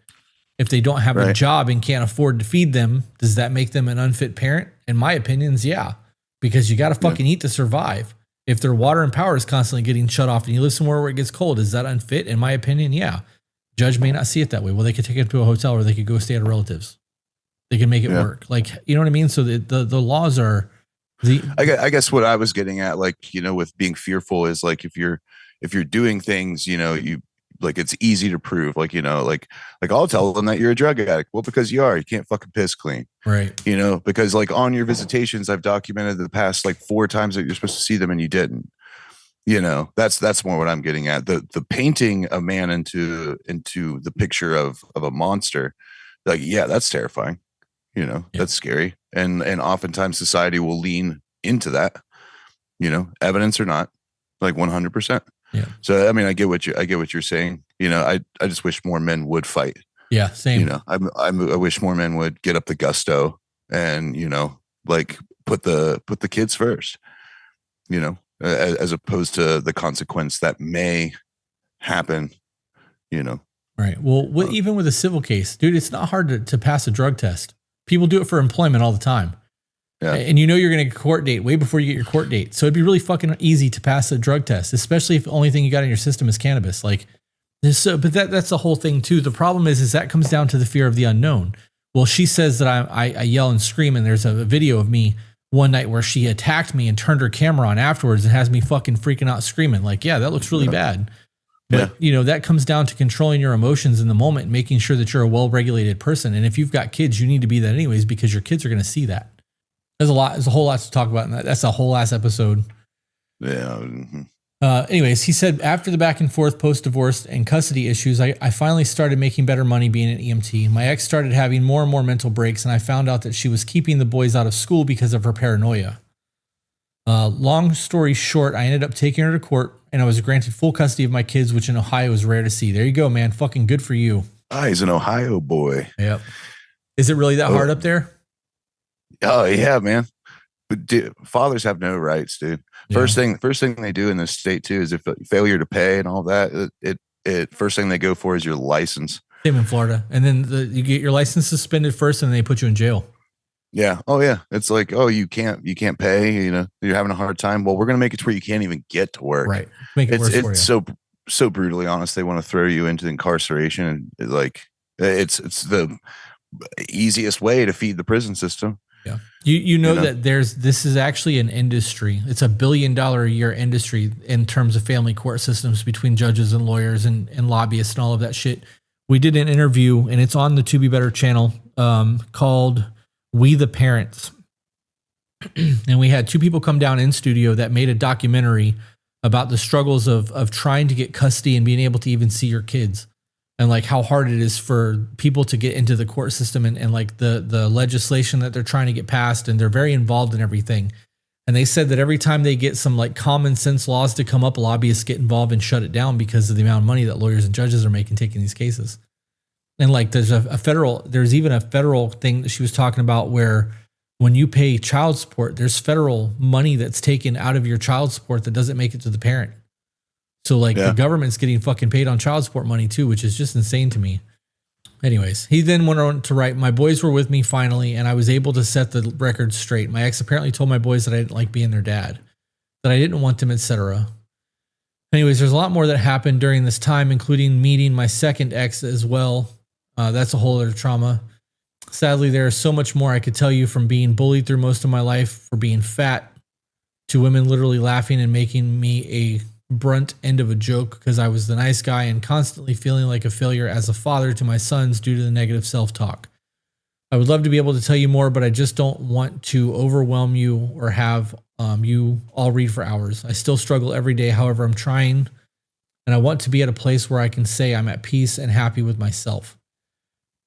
S1: If they don't have a job and can't afford to feed them, does that make them an unfit parent? In my opinions, yeah, because you got to fucking eat to survive. If their water and power is constantly getting shut off and you live somewhere where it gets cold, is that unfit? In my opinion, yeah. Judge may not see it that way. Well, they could take it to a hotel or they could go stay at a relative's. They can make it work. Like, you know what I mean? So the laws are
S2: I guess what I was getting at, like, you know, with being fearful is like, if you're doing things, you know, you like, it's easy to prove, like, you know, like I'll tell them that you're a drug addict. Well, because you can't fucking piss clean. Right. You know, because like on your visitations, I've documented the past like 4 times that you're supposed to see them and you didn't. You know, that's more what I'm getting at. The painting a man into the picture of a monster, like, yeah, that's terrifying. You know, that's scary. And oftentimes society will lean into that, you know, evidence or not, like 100%. Yeah. So, I mean, I get what you're saying. You know, I just wish more men would fight. Yeah. Same. You know, I wish more men would get up the gusto and, you know, like put the kids first, you know, as opposed to the consequence that may happen, you know.
S1: Right. Well, even with a civil case, dude, it's not hard to pass a drug test. People do it for employment all the time. Yeah. And you know you're going to get a court date way before you get your court date. So it'd be really fucking easy to pass a drug test, especially if the only thing you got in your system is cannabis. Like this, but that's the whole thing too. The problem is that comes down to the fear of the unknown. Well, she says that I yell and scream, and there's a video of me one night where she attacked me and turned her camera on afterwards and has me fucking freaking out screaming. Like, yeah, that looks really bad. But, you know, that comes down to controlling your emotions in the moment and making sure that you're a well-regulated person. And if you've got kids, you need to be that anyways, because your kids are going to see that. There's a whole lot to talk about in that. That's a whole ass episode. Yeah. Mm-hmm. Anyways, he said, after the back and forth post-divorce and custody issues, I finally started making better money being an EMT. My ex started having more and more mental breaks, and I found out that she was keeping the boys out of school because of her paranoia. Long story short, I ended up taking her to court, and I was granted full custody of my kids, which in Ohio is rare to see. There you go, man. Fucking good for you.
S2: He's an Ohio boy.
S1: Yep. Is it really that hard up there?
S2: Oh yeah, man. But dude, fathers have no rights, dude. First thing they do in this state too is if failure to pay and all that. It first thing they go for is your license.
S1: Same in Florida, and then you get your license suspended first, and they put you in jail.
S2: Yeah. Oh yeah. It's like, oh, you can't pay, you know, you're having a hard time. Well, we're going to make it to where you can't even get to work.
S1: Right. Make it worse for you.
S2: So brutally honest. They want to throw you into incarceration, and like, it's the easiest way to feed the prison system.
S1: Yeah. You know that this is actually an industry. It's $1 billion a year industry in terms of family court systems between judges and lawyers and lobbyists and all of that shit. We did an interview, and it's on the To Be Better channel, called We the Parents. And we had 2 people come down in studio that made a documentary about the struggles of trying to get custody and being able to even see your kids, and like how hard it is for people to get into the court system and like the legislation that they're trying to get passed, and they're very involved in everything. And they said that every time they get some like common sense laws to come up, lobbyists get involved and shut it down because of the amount of money that lawyers and judges are making taking these cases. And like there's even a federal thing that she was talking about where when you pay child support, there's federal money that's taken out of your child support that doesn't make it to the parent. So like the government's getting fucking paid on child support money too, which is just insane to me. Anyways, he then went on to write, my boys were with me finally, and I was able to set the record straight. My ex apparently told my boys that I didn't like being their dad, that I didn't want them, etc. Anyways, there's a lot more that happened during this time, including meeting my second ex as well. That's a whole other trauma. Sadly, there is so much more I could tell you, from being bullied through most of my life for being fat, to women literally laughing and making me a brunt end of a joke because I was the nice guy, and constantly feeling like a failure as a father to my sons due to the negative self-talk. I would love to be able to tell you more, but I just don't want to overwhelm you or have you all read for hours. I still struggle every day. However, I'm trying, and I want to be at a place where I can say I'm at peace and happy with myself.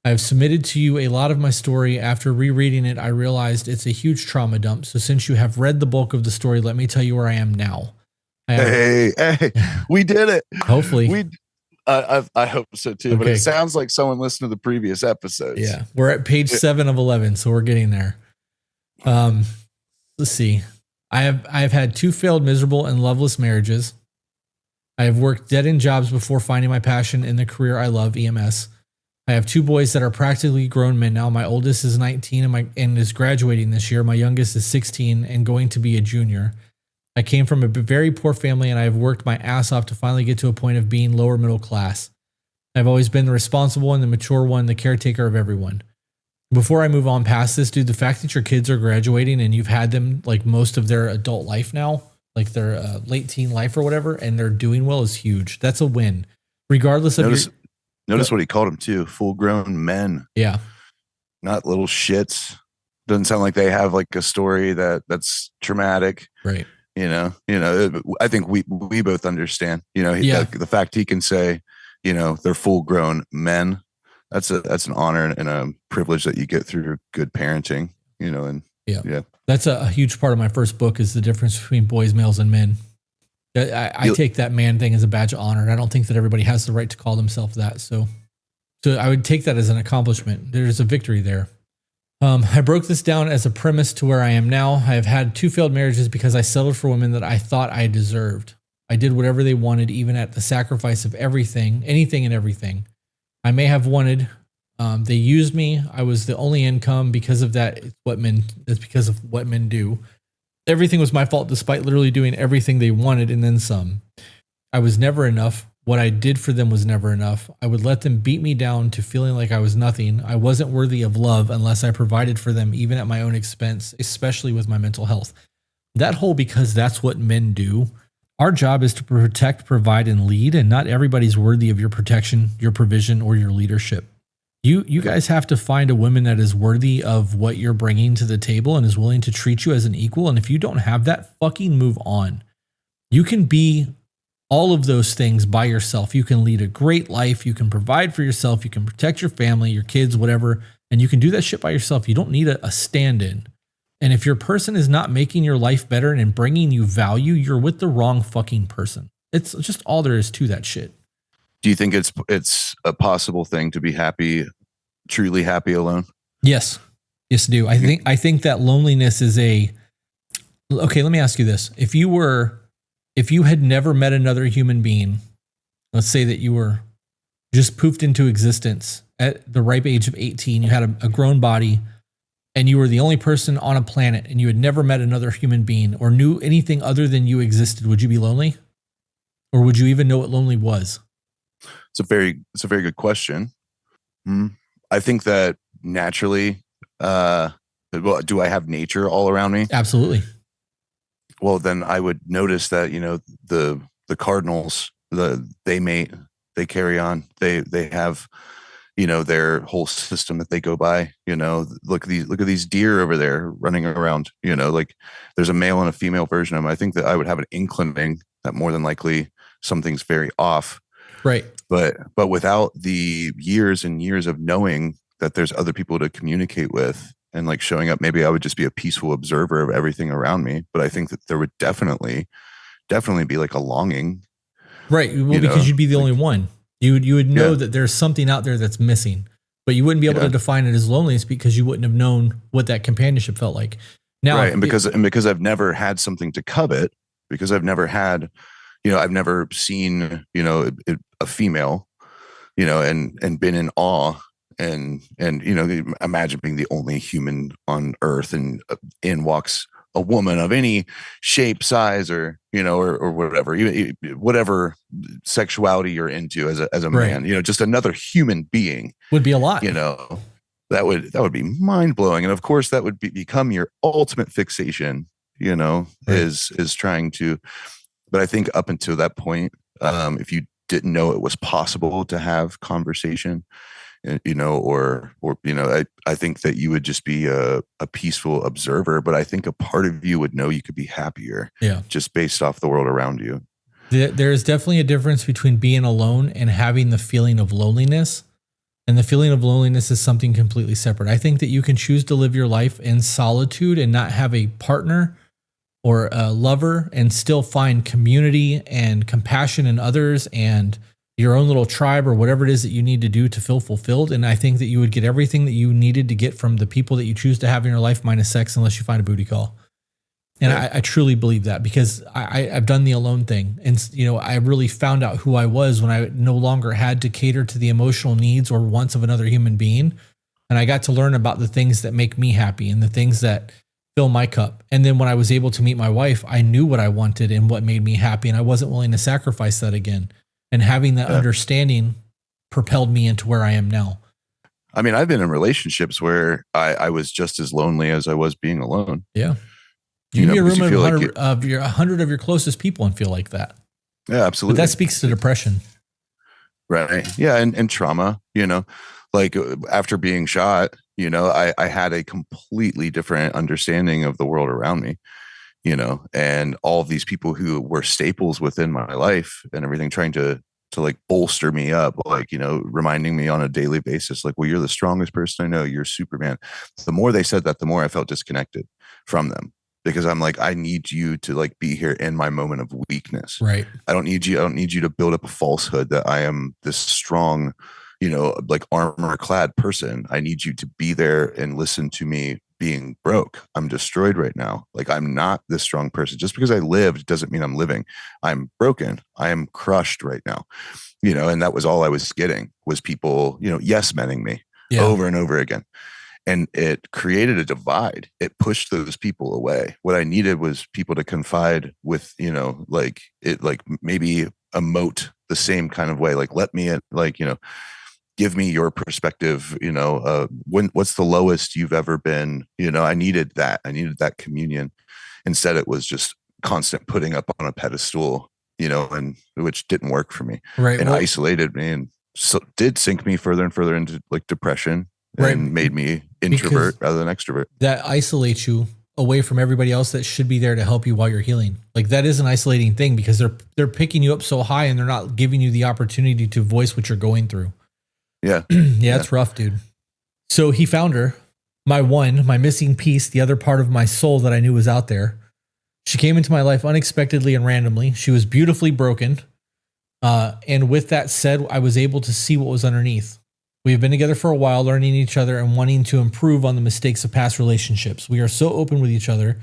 S1: I have submitted to you a lot of my story. After rereading it, I realized it's a huge trauma dump. So since you have read the bulk of the story, let me tell you where I am now.
S2: Hey, we did it.
S1: Hopefully.
S2: I hope so too, but
S1: Okay.
S2: it sounds like someone listened to the previous episodes.
S1: Yeah, we're at page 7 of 11, so we're getting there. Let's see. I have had 2 failed, miserable, and loveless marriages. I have worked dead-end jobs before finding my passion in the career I love, EMS. I have 2 boys that are practically grown men now. My oldest is 19 and is graduating this year. My youngest is 16 and going to be a junior. I came from a very poor family, and I have worked my ass off to finally get to a point of being lower middle class. I've always been the responsible one, the mature one, the caretaker of everyone. Before I move on past this, dude, the fact that your kids are graduating and you've had them like most of their adult life now, like their late teen life or whatever, and they're doing well is huge. That's a win. Regardless of
S2: Notice what he called them too, full-grown men.
S1: Yeah.
S2: Not little shits. Doesn't sound like they have like a story that's traumatic.
S1: Right.
S2: I think we both understand, the fact he can say, they're full grown men. That's an honor and a privilege that you get through good parenting, and yeah.
S1: That's a huge part of my first book is the difference between boys, males, and men. I take that man thing as a badge of honor. And I don't think that everybody has the right to call themselves that. So I would take that as an accomplishment. There's a victory there. I broke this down as a premise to where I am now. I have had 2 failed marriages because I settled for women that I thought I deserved. I did whatever they wanted, even at the sacrifice of everything, anything and everything. I may have wanted. They used me. I was the only income because of that. It's because of what men do. Everything was my fault, despite literally doing everything they wanted and then some. I was never enough. What I did for them was never enough. I would let them beat me down to feeling like I was nothing. I wasn't worthy of love unless I provided for them, even at my own expense, especially with my mental health. That whole because that's what men do. Our job is to protect, provide, and lead, and not everybody's worthy of your protection, your provision, or your leadership. You guys have to find a woman that is worthy of what you're bringing to the table and is willing to treat you as an equal. And if you don't have that, fucking move on. You can be all of those things by yourself. You can lead a great life. You can provide for yourself. You can protect your family, your kids, whatever. And you can do that shit by yourself. You don't need a stand-in. And if your person is not making your life better and bringing you value, you're with the wrong fucking person. It's just all there is to that shit.
S2: Do you think it's a possible thing to be happy, truly happy alone?
S1: Yes. Yes, I do. I think that loneliness is okay, let me ask you this. If you had never met another human being, let's say that you were just poofed into existence at the ripe age of 18, you had a grown body, and you were the only person on a planet, and you had never met another human being or knew anything other than you existed, would you be lonely? Or would you even know what lonely was?
S2: It's a very good question. I think that naturally, do I have nature all around me?
S1: Absolutely.
S2: Well, then I would notice that, the cardinals, they mate, they carry on, they have, their whole system that they go by, look at these deer over there running around, like there's a male and a female version of them. I think that I would have an inclining that more than likely something's very off.
S1: Right.
S2: But without the years and years of knowing that there's other people to communicate with and like showing up, maybe I would just be a peaceful observer of everything around me. But I think that there would definitely be like a longing.
S1: Right. Well, because you'd be the only one. You would know that there's something out there that's missing, but you wouldn't be able to define it as loneliness because you wouldn't have known what that companionship felt like. Now,
S2: right. And because I've never had something to covet, because I've never had, I've never seen, a female, and been in awe and, imagine being the only human on earth and in walks a woman of any shape, size, or, or whatever, whatever sexuality you're into as a man, just another human being
S1: would be a lot,
S2: that would be mind blowing. And of course that would become your ultimate fixation, is trying to, but I think up until that point, if you didn't know it was possible to have conversation, I think that you would just be a peaceful observer, but I think a part of you would know you could be happier just based off the world around you.
S1: There's definitely a difference between being alone and having the feeling of loneliness. And the feeling of loneliness is something completely separate. I think that you can choose to live your life in solitude and not have a partner or a lover and still find community and compassion in others and your own little tribe or whatever it is that you need to do to feel fulfilled. And I think that you would get everything that you needed to get from the people that you choose to have in your life minus sex, unless you find a booty call. And I truly believe that, because I've done the alone thing. And, I really found out who I was when I no longer had to cater to the emotional needs or wants of another human being. And I got to learn about the things that make me happy and the things that fill my cup. And then when I was able to meet my wife, I knew what I wanted and what made me happy. And I wasn't willing to sacrifice that again. And having that understanding propelled me into where I am now.
S2: I mean, I've been in relationships where I was just as lonely as I was being alone.
S1: Yeah. You can be a room of 100 of your closest people and feel like that.
S2: Yeah, absolutely.
S1: But that speaks to depression.
S2: Right. Yeah. And trauma, like after being shot, I had a completely different understanding of the world around me, and all of these people who were staples within my life and everything, trying to like bolster me up, like, reminding me on a daily basis, like, well, you're the strongest person I know. You're Superman. The more they said that, the more I felt disconnected from them. Because I'm like, I need you to like be here in my moment of weakness.
S1: Right.
S2: I don't need you to build up a falsehood that I am this strong, like armor clad person. I need you to be there and listen to me being broke. I'm destroyed right now. Like, I'm not this strong person. Just because I lived doesn't mean I'm living. I'm broken. I am crushed right now. And that was all I was getting, was people, yes menning me over and over again. And it created a divide. It pushed those people away. What I needed was people to confide with, like maybe emote the same kind of way. Like, let me, like, give me your perspective. What's the lowest you've ever been? I needed that. I needed that communion. Instead, it was just constant putting up on a pedestal, and which didn't work for me.
S1: Right.
S2: And isolated me, and so did sink me further and further into like depression. And made me introvert rather than extrovert.
S1: That isolates you away from everybody else that should be there to help you while you're healing. Like, that is an isolating thing, because they're picking you up so high and they're not giving you the opportunity to voice what you're going through.
S2: Yeah.
S1: Yeah, it's rough, dude. So he found her, my missing piece, the other part of my soul that I knew was out there. She came into my life unexpectedly and randomly. She was beautifully broken. And with that said, I was able to see what was underneath. We have been together for a while, learning each other and wanting to improve on the mistakes of past relationships. We are so open with each other,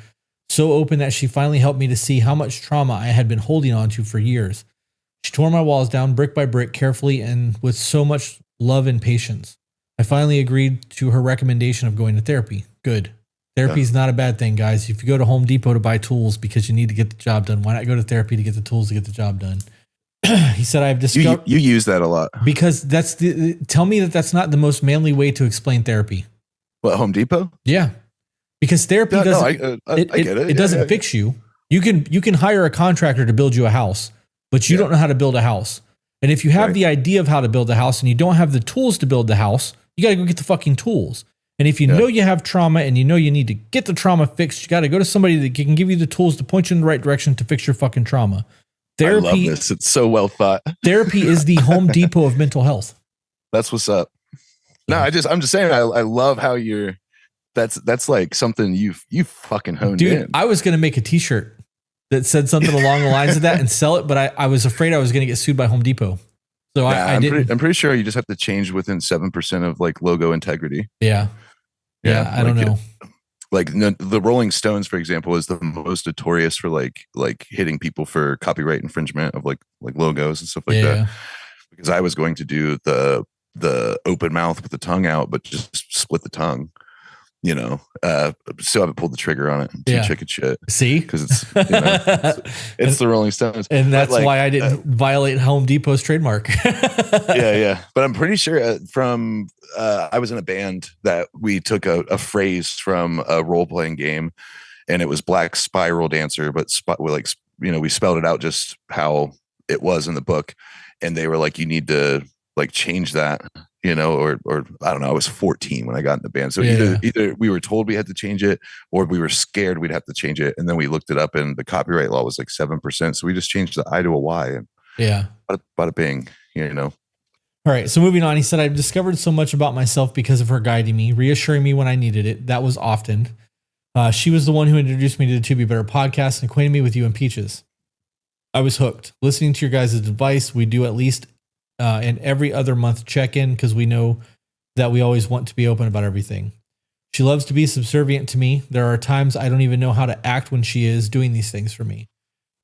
S1: so open that she finally helped me to see how much trauma I had been holding on to for years. She tore my walls down brick by brick, carefully and with so much love and patience. I finally agreed to her recommendation of going to therapy. Good. Therapy is not a bad thing, guys. If you go to Home Depot to buy tools because you need to get the job done, why not go to therapy to get the tools to get the job done? He said, I've discovered...
S2: You use that a lot.
S1: Because tell me that's not the most manly way to explain therapy.
S2: What, Home Depot?
S1: Yeah. Because therapy doesn't...
S2: I get it.
S1: It doesn't fix you. You can hire a contractor to build you a house, but you don't know how to build a house. And if you have the idea of how to build a house and you don't have the tools to build the house, you got to go get the fucking tools. And if you know you have trauma and you know you need to get the trauma fixed, you got to go to somebody that can give you the tools to point you in the right direction to fix your fucking trauma. Therapy,
S2: I love this. It's so well thought.
S1: Therapy is the Home Depot of mental health.
S2: That's what's up. No, I'm just saying, I love how that's like something you fucking honed in.
S1: Dude, I was going to make a t-shirt that said something along the lines of that and sell it, but I was afraid I was going to get sued by Home Depot. So I didn't.
S2: I'm pretty sure you just have to change within 7% of like logo integrity.
S1: Yeah. I don't know.
S2: Like the Rolling Stones, for example, is the most notorious for like hitting people for copyright infringement of like logos and stuff like that. Because I was going to do the open mouth with the tongue out, but just split the tongue. Still haven't pulled the trigger on it. Chicken shit.
S1: See,
S2: because it's it's the Rolling Stones,
S1: and that's why I didn't violate Home Depot's trademark.
S2: yeah. But I'm pretty sure I was in a band that we took a phrase from a role playing game, and it was Black Spiral Dancer, but we spelled it out just how it was in the book, and they were like, you need to like change that, or I don't know. I was 14 when I got in the band, so either we were told we had to change it, or we were scared we'd have to change it, and then we looked it up, and the copyright law was like 7%, so we just changed the I to a Y, and bada bing,
S1: All right, so moving on, he said, I've discovered so much about myself because of her guiding me, reassuring me when I needed it. That was often. She was the one who introduced me to the To Be Better podcast and acquainted me with you and Peaches. I was hooked. Listening to your guys' advice, we do at least an every other month check-in because we know that we always want to be open about everything. She loves to be subservient to me. There are times I don't even know how to act when she is doing these things for me,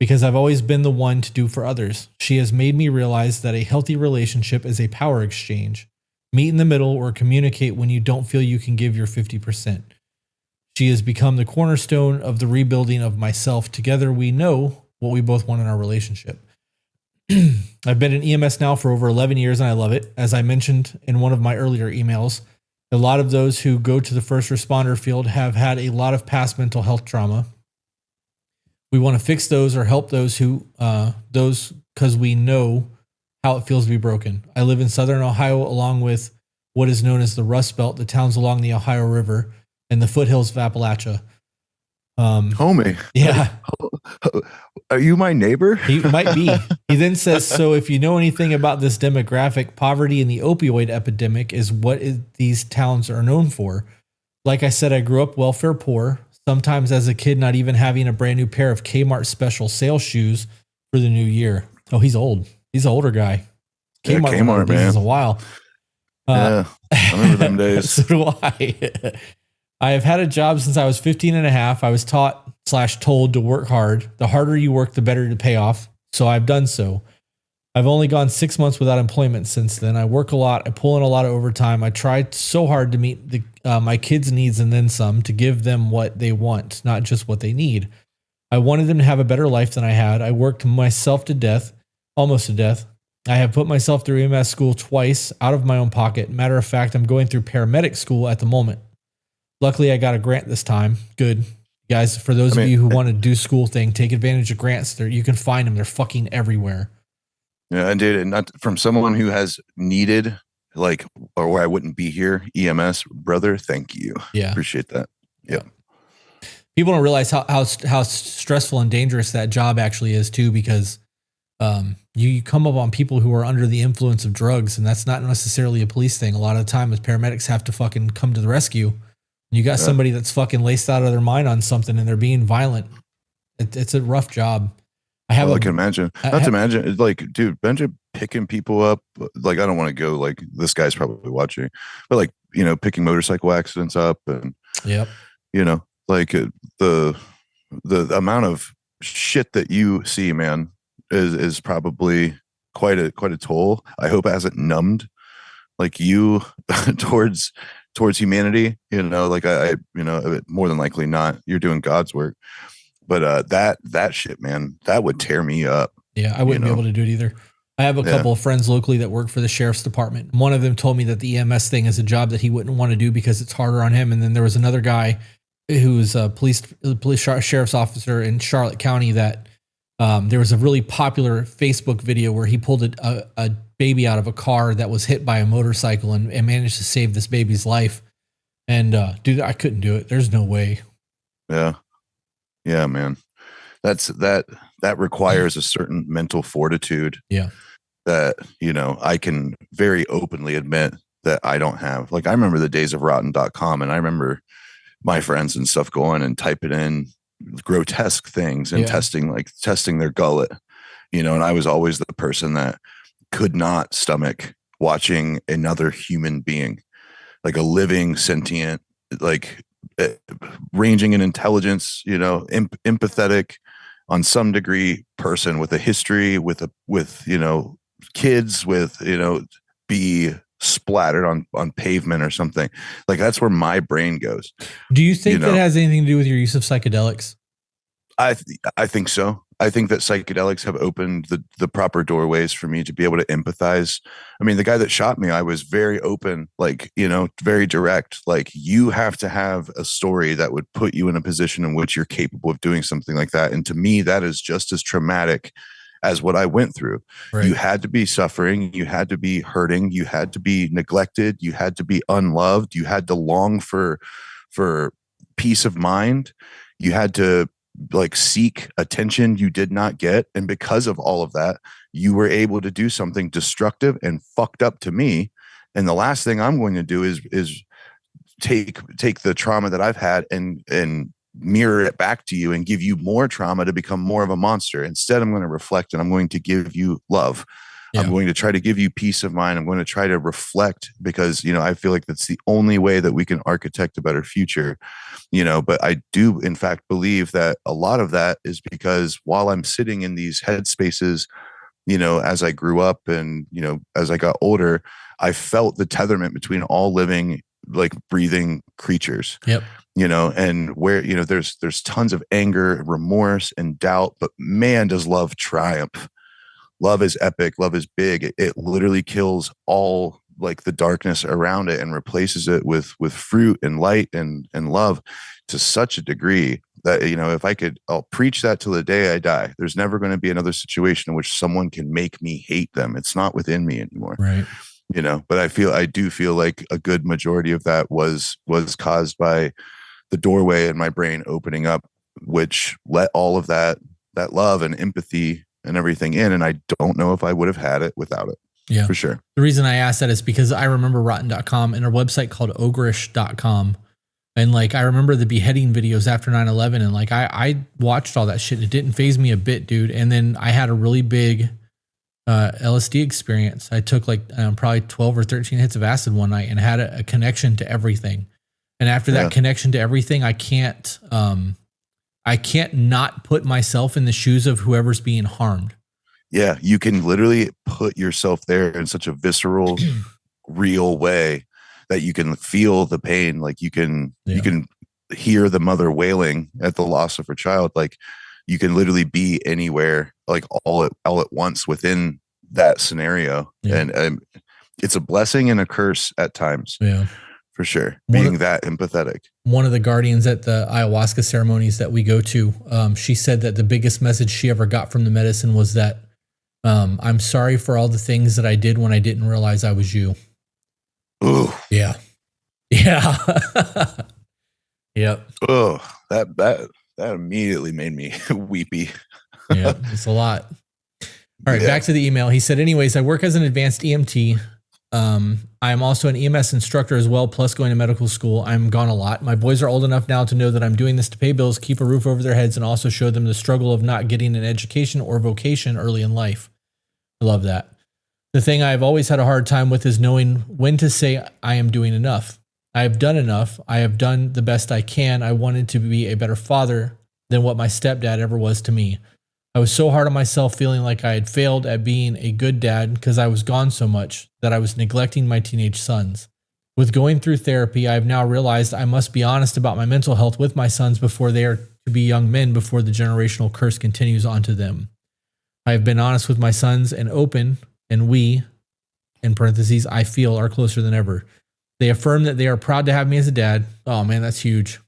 S1: because I've always been the one to do for others. She has made me realize that a healthy relationship is a power exchange. Meet in the middle or communicate when you don't feel you can give your 50%. She has become the cornerstone of the rebuilding of myself. Together, we know what we both want in our relationship. I've been in EMS now for over 11 years and I love it. As I mentioned in one of my earlier emails, a lot of those who go to the first responder field have had a lot of past mental health trauma. We want to fix those or help those because we know how it feels to be broken. I live in Southern Ohio along with what is known as the Rust Belt, the towns along the Ohio River and the foothills of Appalachia.
S2: Homie.
S1: Yeah.
S2: Are you my neighbor?
S1: He might be. He then says, so if you know anything about this demographic, poverty and the opioid epidemic is what these towns are known for. Like I said, I grew up welfare poor, sometimes as a kid not even having a brand new pair of Kmart special sale shoes for the new year. Oh, he's old. He's an older guy.
S2: Kmart, man.
S1: Is a while.
S2: Yeah, I remember them days.
S1: So do I. I have had a job since I was 15 and a half. I was taught/told to work hard. The harder you work, the better to pay off. So I've done so. I've only gone 6 months without employment since then. I work a lot. I pull in a lot of overtime. I tried so hard to meet my kids' needs and then some, to give them what they want, not just what they need. I wanted them to have a better life than I had. I worked myself to death, almost to death. I have put myself through EMS school twice out of my own pocket. Matter of fact, I'm going through paramedic school at the moment. Luckily, I got a grant this time. Good. Guys, for those of you who want to do school thing, take advantage of grants. You can find them. They're fucking everywhere.
S2: Yeah, and dude, not from someone who has needed, like, or where I wouldn't be here, EMS, brother, thank you.
S1: Yeah.
S2: Appreciate that. Yeah.
S1: People don't realize how stressful and dangerous that job actually is too, because you come up on people who are under the influence of drugs, and that's not necessarily a police thing. A lot of the time, as paramedics have to fucking come to the rescue. You got somebody that's fucking laced out of their mind on something and they're being violent. It's a rough job. I can
S2: imagine. Not to imagine, it's like, dude, imagine picking people up. Like, I don't want to go like this guy's probably watching, but like, picking motorcycle accidents up and, like the amount of shit that you see, man, is probably quite a toll. I hope it hasn't numbed like you towards humanity, like I more than likely not. You're doing God's work, but that shit, man, that would tear me up.
S1: Yeah, I wouldn't be able to do it either. I have a couple of friends locally that work for the sheriff's department. One of them told me that the EMS thing is a job that he wouldn't want to do because it's harder on him. And then there was another guy who's a police sheriff's officer in Charlotte County that there was a really popular Facebook video where he pulled a baby out of a car that was hit by a motorcycle and managed to save this baby's life. And dude, I couldn't do it. There's no way.
S2: Yeah, man. That requires a certain mental fortitude.
S1: Yeah.
S2: That, I can very openly admit that I don't have. Like, I remember the days of rotten.com, and I remember my friends and stuff going and typing in grotesque things and testing their gullet, and I was always the person that could not stomach watching another human being, like a living, sentient, like ranging in intelligence, empathetic on some degree person with a history, with kids, be splattered on pavement or something. Like, that's where my brain goes.
S1: Do you think that has anything to do with your use of psychedelics?
S2: I think so. I think that psychedelics have opened the proper doorways for me to be able to empathize. I mean, the guy that shot me, I was very open, like, very direct. Like, you have to have a story that would put you in a position in which you're capable of doing something like that. And to me, that is just as traumatic as what I went through.
S1: Right.
S2: You had to be suffering, you had to be hurting, you had to be neglected, you had to be unloved, you had to long for peace of mind, you had to like seek attention you did not get, and because of all of that you were able to do something destructive and fucked up to me. And the last thing I'm going to do is take the trauma that I've had and mirror it back to you and give you more trauma to become more of a monster. Instead, I'm going to reflect and I'm going to give you love. Yeah. I'm going to try to give you peace of mind. I'm going to try to reflect because, I feel like that's the only way that we can architect a better future, but I do in fact believe that a lot of that is because while I'm sitting in these headspaces, as I grew up and, as I got older, I felt the tetherment between all living, like breathing creatures.
S1: Yep.
S2: And where, there's tons of anger, remorse, and doubt, but man, does love triumph. Love is epic. Love is big. It literally kills all like the darkness around it and replaces it with fruit and light and love to such a degree that, I'll preach that till the day I die. There's never going to be another situation in which someone can make me hate them. It's not within me anymore.
S1: Right.
S2: But I do feel like a good majority of that was caused by the doorway in my brain opening up, which let all of that love and empathy and everything in. And I don't know if I would have had it without it.
S1: Yeah,
S2: for sure.
S1: The reason I asked that is because I remember rotten.com and a website called ogreish.com. And like, I remember the beheading videos after 9/11 and like, I watched all that shit. It didn't faze me a bit, dude. And then I had a really big LSD experience. I took like probably 12 or 13 hits of acid one night and had a connection to everything. And after that connection to everything, I can't not put myself in the shoes of whoever's being harmed.
S2: Yeah, you can literally put yourself there in such a visceral, real way that you can feel the pain. Like you can hear the mother wailing at the loss of her child. Like you can literally be anywhere, like all at once within that scenario. Yeah. And it's a blessing and a curse at times. Yeah. For sure. Being that empathetic.
S1: One of the guardians at the ayahuasca ceremonies that we go to, she said that the biggest message she ever got from the medicine was that I'm sorry for all the things that I did when I didn't realize I was you.
S2: Ooh.
S1: Yeah. Yeah. Yep.
S2: Oh, that immediately made me weepy.
S1: Yeah, it's a lot. All right, back to the email. He said, anyways, I work as an advanced EMT. I am also an EMS instructor as well, plus going to medical school. I'm gone a lot. My boys are old enough now to know that I'm doing this to pay bills, keep a roof over their heads, and also show them the struggle of not getting an education or vocation early in life. I love that. The thing I've always had a hard time with is knowing when to say I am doing enough. I have done enough. I have done the best I can. I wanted to be a better father than what my stepdad ever was to me. I was so hard on myself, feeling like I had failed at being a good dad because I was gone so much that I was neglecting my teenage sons. With going through therapy, I have now realized I must be honest about my mental health with my sons before they are to be young men, before the generational curse continues onto them. I have been honest with my sons and open, and we, in parentheses, I feel are closer than ever. They affirm that they are proud to have me as a dad. Oh man, that's huge.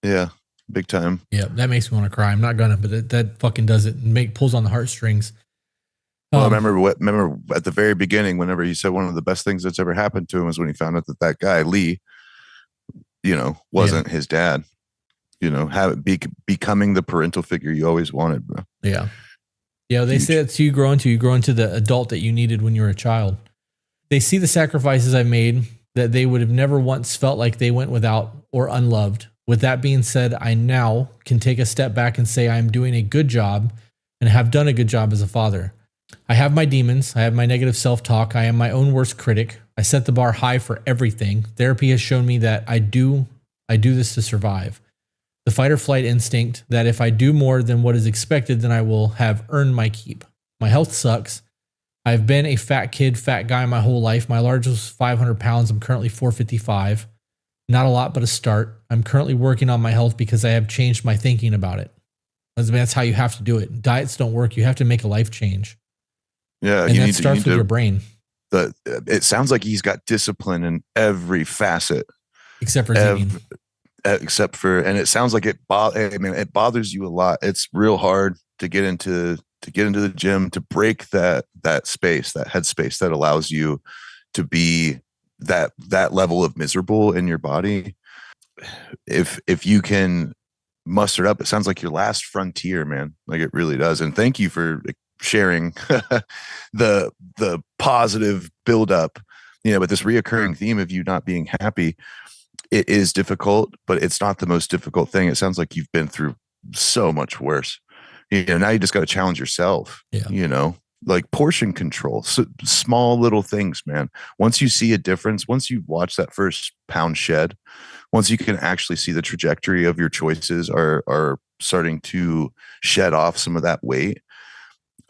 S2: Yeah. Big time.
S1: Yeah, that makes me want to cry. I'm not gonna, but that fucking does it. Pulls on the heartstrings.
S2: Well, I remember at the very beginning, whenever he said one of the best things that's ever happened to him was when he found out that guy Lee, wasn't his dad. Becoming the parental figure you always wanted, bro.
S1: Yeah, yeah. They say that's you grow into the adult that you needed when you were a child. They see the sacrifices I made that they would have never once felt like they went without or unloved. With that being said, I now can take a step back and say I am doing a good job and have done a good job as a father. I have my demons. I have my negative self-talk. I am my own worst critic. I set the bar high for everything. Therapy has shown me that I do this to survive. The fight or flight instinct that if I do more than what is expected, then I will have earned my keep. My health sucks. I've been a fat guy my whole life. My largest was 500 pounds. I'm currently 455. Not a lot, but a start. I'm currently working on my health because I have changed my thinking about it. That's how you have to do it. Diets don't work. You have to make a life change.
S2: Yeah.
S1: And that starts with your brain.
S2: It sounds like he's got discipline in every facet.
S1: Except for eating.
S2: And it sounds like it bothers you a lot. It's real hard to get into the gym, to break that space, that headspace that allows you to be that level of miserable in your body. If you can muster up, it sounds like your last frontier, man. Like it really does. And thank you for sharing the positive buildup, but this reoccurring theme of you not being happy. It is difficult, but it's not the most difficult thing. It sounds like you've been through so much worse. Now you just got to challenge yourself. Yeah. Like portion control, so small little things, man. Once you see a difference, once you watch that first pound shed, once you can actually see the trajectory of your choices are starting to shed off some of that weight,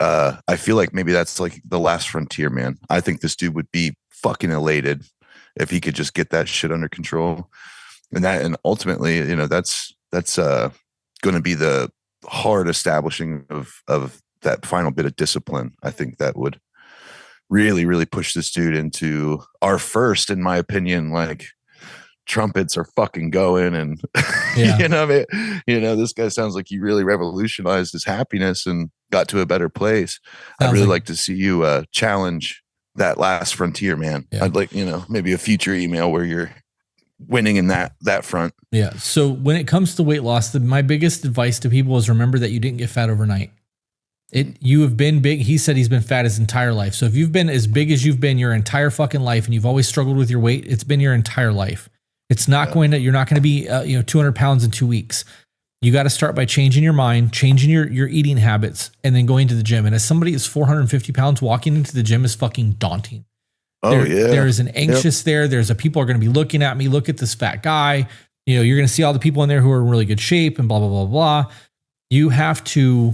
S2: I feel like maybe that's like the last frontier, man. I think this dude would be fucking elated if he could just get that shit under control. And ultimately, that's going to be the hard establishing of that final bit of discipline. I think that would really, really push this dude into our first, in my opinion, like trumpets are fucking going. And,
S1: yeah.
S2: This guy sounds like he really revolutionized his happiness and got to a better place. I'd really like to see you challenge that last frontier, man. Yeah. I'd like, maybe a future email where you're winning in that front.
S1: Yeah. So when it comes to weight loss, my biggest advice to people is remember that you didn't get fat overnight. You have been big. He said he's been fat his entire life. So if you've been as big as you've been your entire fucking life and you've always struggled with your weight, it's been your entire life. It's not you're not going to be, 200 pounds in 2 weeks. You got to start by changing your mind, changing your eating habits, and then going to the gym. And as somebody who's 450 pounds, walking into the gym is fucking daunting. There is an anxious there. There's people are going to be looking at me. Look at this fat guy. You're going to see all the people in there who are in really good shape and blah, blah, blah, blah. You have to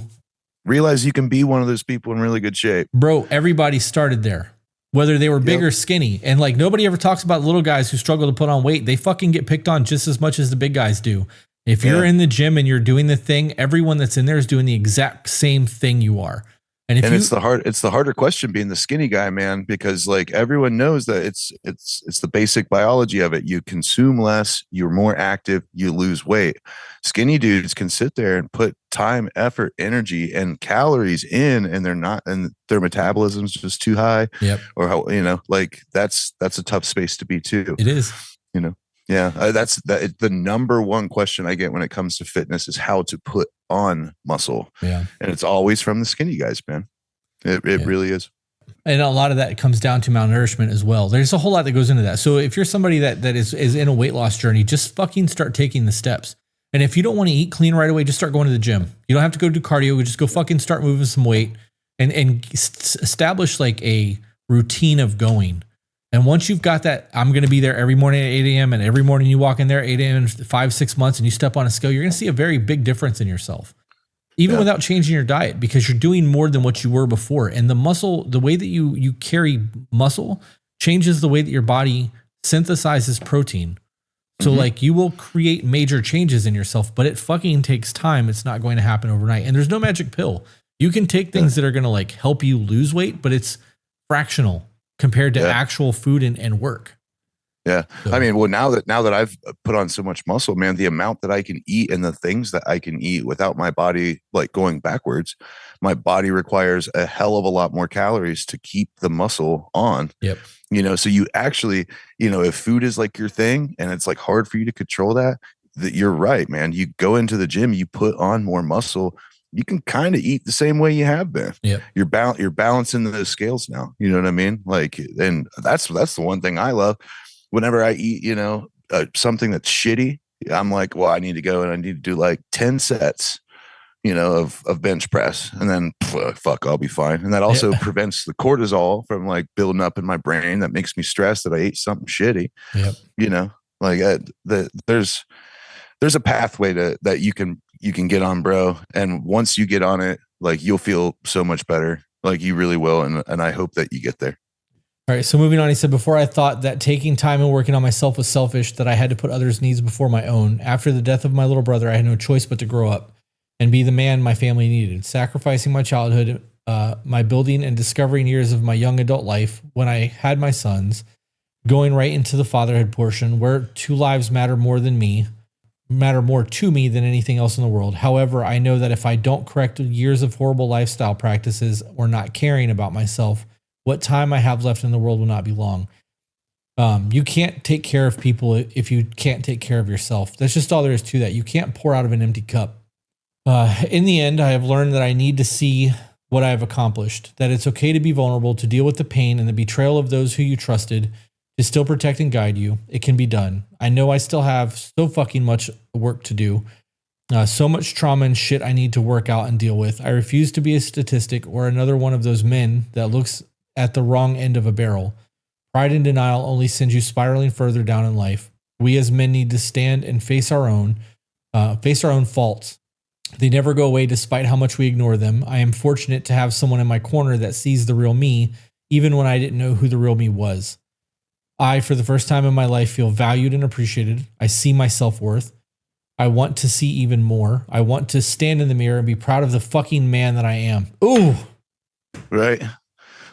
S2: realize you can be one of those people in really good shape.
S1: Bro, everybody started there, whether they were big or skinny. And like nobody ever talks about little guys who struggle to put on weight. They fucking get picked on just as much as the big guys do. If you're in the gym and you're doing the thing, everyone that's in there is doing the exact same thing you are. And
S2: it's the harder question being the skinny guy, man, because like everyone knows that it's the basic biology of it. You consume less, you're more active, you lose weight. Skinny dudes can sit there and put time, effort, energy, and calories in, and their metabolism's just too high.
S1: Yep.
S2: Or like that's a tough space to be too.
S1: It is.
S2: Yeah, that's the number one question I get when it comes to fitness is how to put on muscle.
S1: Yeah.
S2: And it's always from the skinny guys, man. It really is.
S1: And a lot of that comes down to malnourishment as well. There's a whole lot that goes into that. So if you're somebody that is in a weight loss journey, just fucking start taking the steps. And if you don't want to eat clean right away, just start going to the gym. You don't have to go do cardio. Just go fucking start moving some weight and establish like a routine of going. And once you've got that, I'm going to be there every morning at 8 a.m. and every morning you walk in there at 8 a.m. in 5-6 months and you step on a scale, you're going to see a very big difference in yourself, even without changing your diet, because you're doing more than what you were before. And the muscle, the way that you carry muscle changes the way that your body synthesizes protein. So like you will create major changes in yourself, but it fucking takes time. It's not going to happen overnight. And there's no magic pill. You can take things that are going to like help you lose weight, but it's fractional compared to actual food and work.
S2: Yeah. So, I mean, well, now that I've put on so much muscle, man, the amount that I can eat and the things that I can eat without my body like going backwards, my body requires a hell of a lot more calories to keep the muscle on.
S1: Yep.
S2: So you actually, if food is like your thing and it's like hard for you to control that you're right, man. You go into the gym, you put on more muscle, you can kind of eat the same way you have been.
S1: Yep.
S2: You're balancing those scales now. You know what I mean? Like, and that's the one thing I love. Whenever I eat, something that's shitty, I'm like, well, I need to go and I need to do like 10 sets, of bench press, and then fuck, I'll be fine. And that also prevents the cortisol from like building up in my brain that makes me stressed that I ate something shitty.
S1: Yep.
S2: There's a pathway that you can get on, bro. And once you get on it, like you'll feel so much better. Like you really will. And I hope that you get there.
S1: All right. So moving on, he said, before I thought that taking time and working on myself was selfish, that I had to put others' needs before my own. After the death of my little brother, I had no choice but to grow up. and be the man my family needed, sacrificing my childhood, my building and discovering years of my young adult life when I had my sons, going right into the fatherhood portion where two lives matter more to me than anything else in the world. However, I know that if I don't correct years of horrible lifestyle practices or not caring about myself, what time I have left in the world will not be long. You can't take care of people if you can't take care of yourself. That's just all there is to that. You can't pour out of an empty cup. In the end, I have learned that I need to see what I have accomplished, that it's okay to be vulnerable, to deal with the pain and the betrayal of those who you trusted, to still protect and guide you. It can be done. I know I still have so fucking much work to do. So much trauma and shit I need to work out and deal with. I refuse to be a statistic or another one of those men that looks at the wrong end of a barrel. Pride and denial only sends you spiraling further down in life. We as men need to stand and face our own faults. They never go away despite how much we ignore them. I am fortunate to have someone in my corner that sees the real me, even when I didn't know who the real me was. I, for the first time in my life, feel valued and appreciated. I see my self-worth. I want to see even more. I want to stand in the mirror and be proud of the fucking man that I am. Ooh.
S2: Right.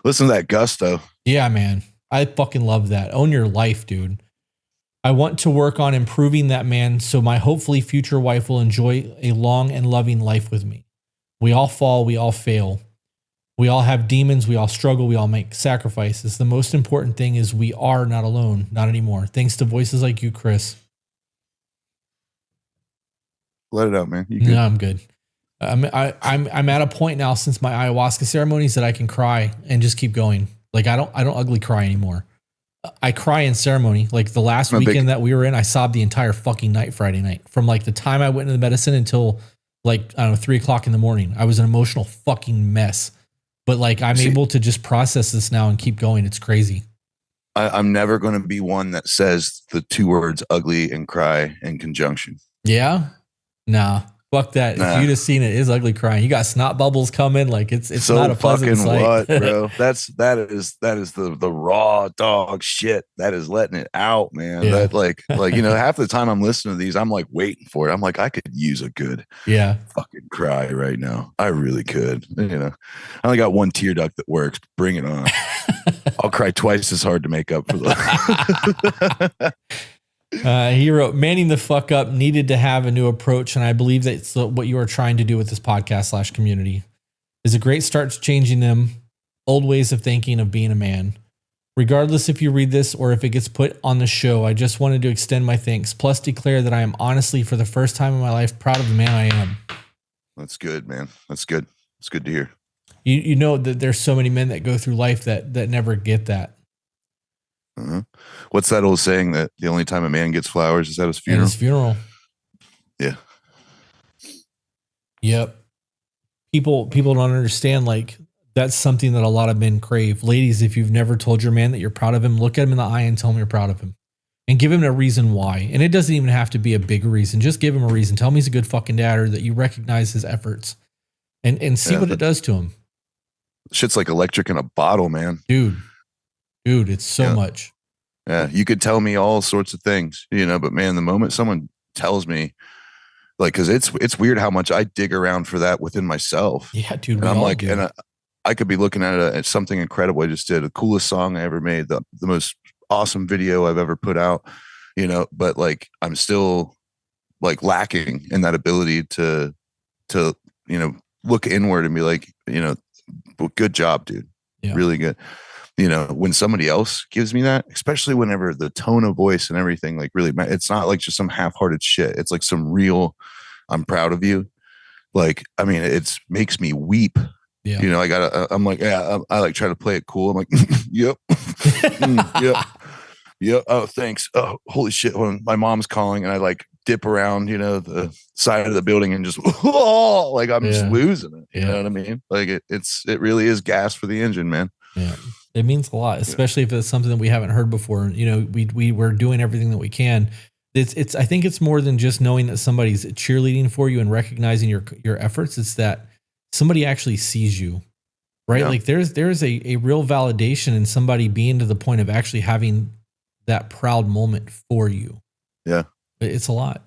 S2: Listen to that gusto.
S1: Yeah, man. I fucking love that. Own your life, dude. I want to work on improving that man so my hopefully future wife will enjoy a long and loving life with me. We all fall. We all fail. We all have demons. We all struggle. We all make sacrifices. The most important thing is we are not alone. Not anymore. Thanks to voices like you, Chris.
S2: Let it out, man. You
S1: No, I'm good. I'm at a point now since my ayahuasca ceremonies that I can cry and just keep going. Like I don't ugly cry anymore. I cry in ceremony. Like the last weekend that we were in, I sobbed the entire fucking night, Friday night. From like the time I went into the medicine until like, I don't know, 3:00 in the morning. I was an emotional fucking mess. But like, I'm able to just process this now and keep going. It's crazy.
S2: I'm never going to be one that says the two words ugly and cry in conjunction.
S1: Yeah? Nah. Fuck that. If you'd have seen it, is ugly crying. You got snot bubbles coming. Like it's so not a pleasant sight.
S2: What, bro? that is the raw dog shit. That is letting it out, man. Yeah. That like half the time I'm listening to these, I'm like waiting for it. I'm like, I could use a good fucking cry right now. I really could. I only got one tear duct that works. Bring it on. I'll cry twice as hard to make up for the
S1: He wrote, manning the fuck up needed to have a new approach. And I believe that's what you are trying to do with this podcast / community is a great start to changing them old ways of thinking of being a man. Regardless if you read this or if it gets put on the show, I just wanted to extend my thanks, plus declare that I am honestly, for the first time in my life, proud of the man I am.
S2: That's good, man. That's good. It's good to hear.
S1: You know that there's so many men that go through life that never get that.
S2: Uh-huh. What's that old saying that the only time a man gets flowers is at his funeral?
S1: At his funeral.
S2: Yeah.
S1: Yep. People don't understand, like, that's something that a lot of men crave. Ladies, if you've never told your man that you're proud of him, look at him in the eye and tell him you're proud of him. And give him a reason why. And it doesn't even have to be a big reason. Just give him a reason. Tell him he's a good fucking dad, or that you recognize his efforts. And see what it does to him.
S2: Shit's like electric in a bottle, man.
S1: Dude, it's so much.
S2: Yeah, you could tell me all sorts of things, but man, the moment someone tells me, like, because it's weird how much I dig around for that within myself.
S1: Yeah, dude.
S2: And I'm like, and I could be looking at something incredible I just did, the coolest song I ever made, the most awesome video I've ever put out, but like I'm still like lacking in that ability to look inward and be like, good job, dude. Yeah. Really good. When somebody else gives me that, especially whenever the tone of voice and everything, like really, it's not like just some half-hearted shit. It's like some real, I'm proud of you. Like, I mean, it makes me weep. Yeah. I'm like, yeah, I like try to play it cool. I'm like, yep. Yep. Yep. Oh, thanks. Oh, holy shit. When my mom's calling and I like dip around, the side of the building and just, like I'm just losing it. You know what I mean? Like it really is gas for the engine, man.
S1: Yeah. It means a lot, especially if it's something that we haven't heard before. We're doing everything that we can. I think it's more than just knowing that somebody's cheerleading for you and recognizing your efforts. It's that somebody actually sees you, right? Yeah. Like there's a real validation in somebody being to the point of actually having that proud moment for you.
S2: Yeah.
S1: It's a lot.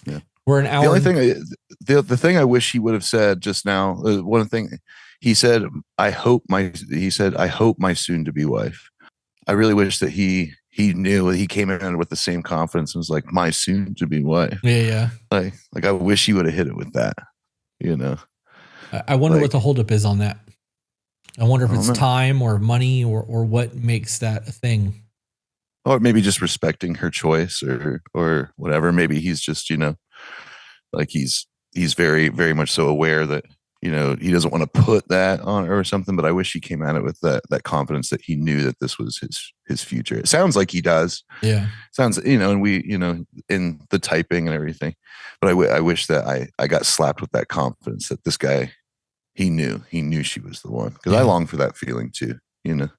S2: Yeah.
S1: We're an hour.
S2: The only thing the thing I wish he would have said just now, one thing he said, he said, I hope my soon to be wife. I really wish that he knew, he came in with the same confidence and was like, my soon to be wife.
S1: Yeah.
S2: Like I wish he would have hit it with that, you know.
S1: I wonder what
S2: Like,
S1: the holdup is on that. I wonder if
S2: I don't
S1: it's
S2: know.
S1: time or money or what makes that a thing.
S2: Or maybe just respecting her choice or whatever. Maybe he's just, you know, like he's very, very much so aware that, you know, he doesn't want to put that on her or something. But I wish he came at it with that confidence that he knew that this was his future. It sounds like he does.
S1: Yeah.
S2: Sounds, you know, and we, you know, in the typing and everything. But I wish that I got slapped with that confidence that this guy, he knew she was the one. Because I long for that feeling too, you know.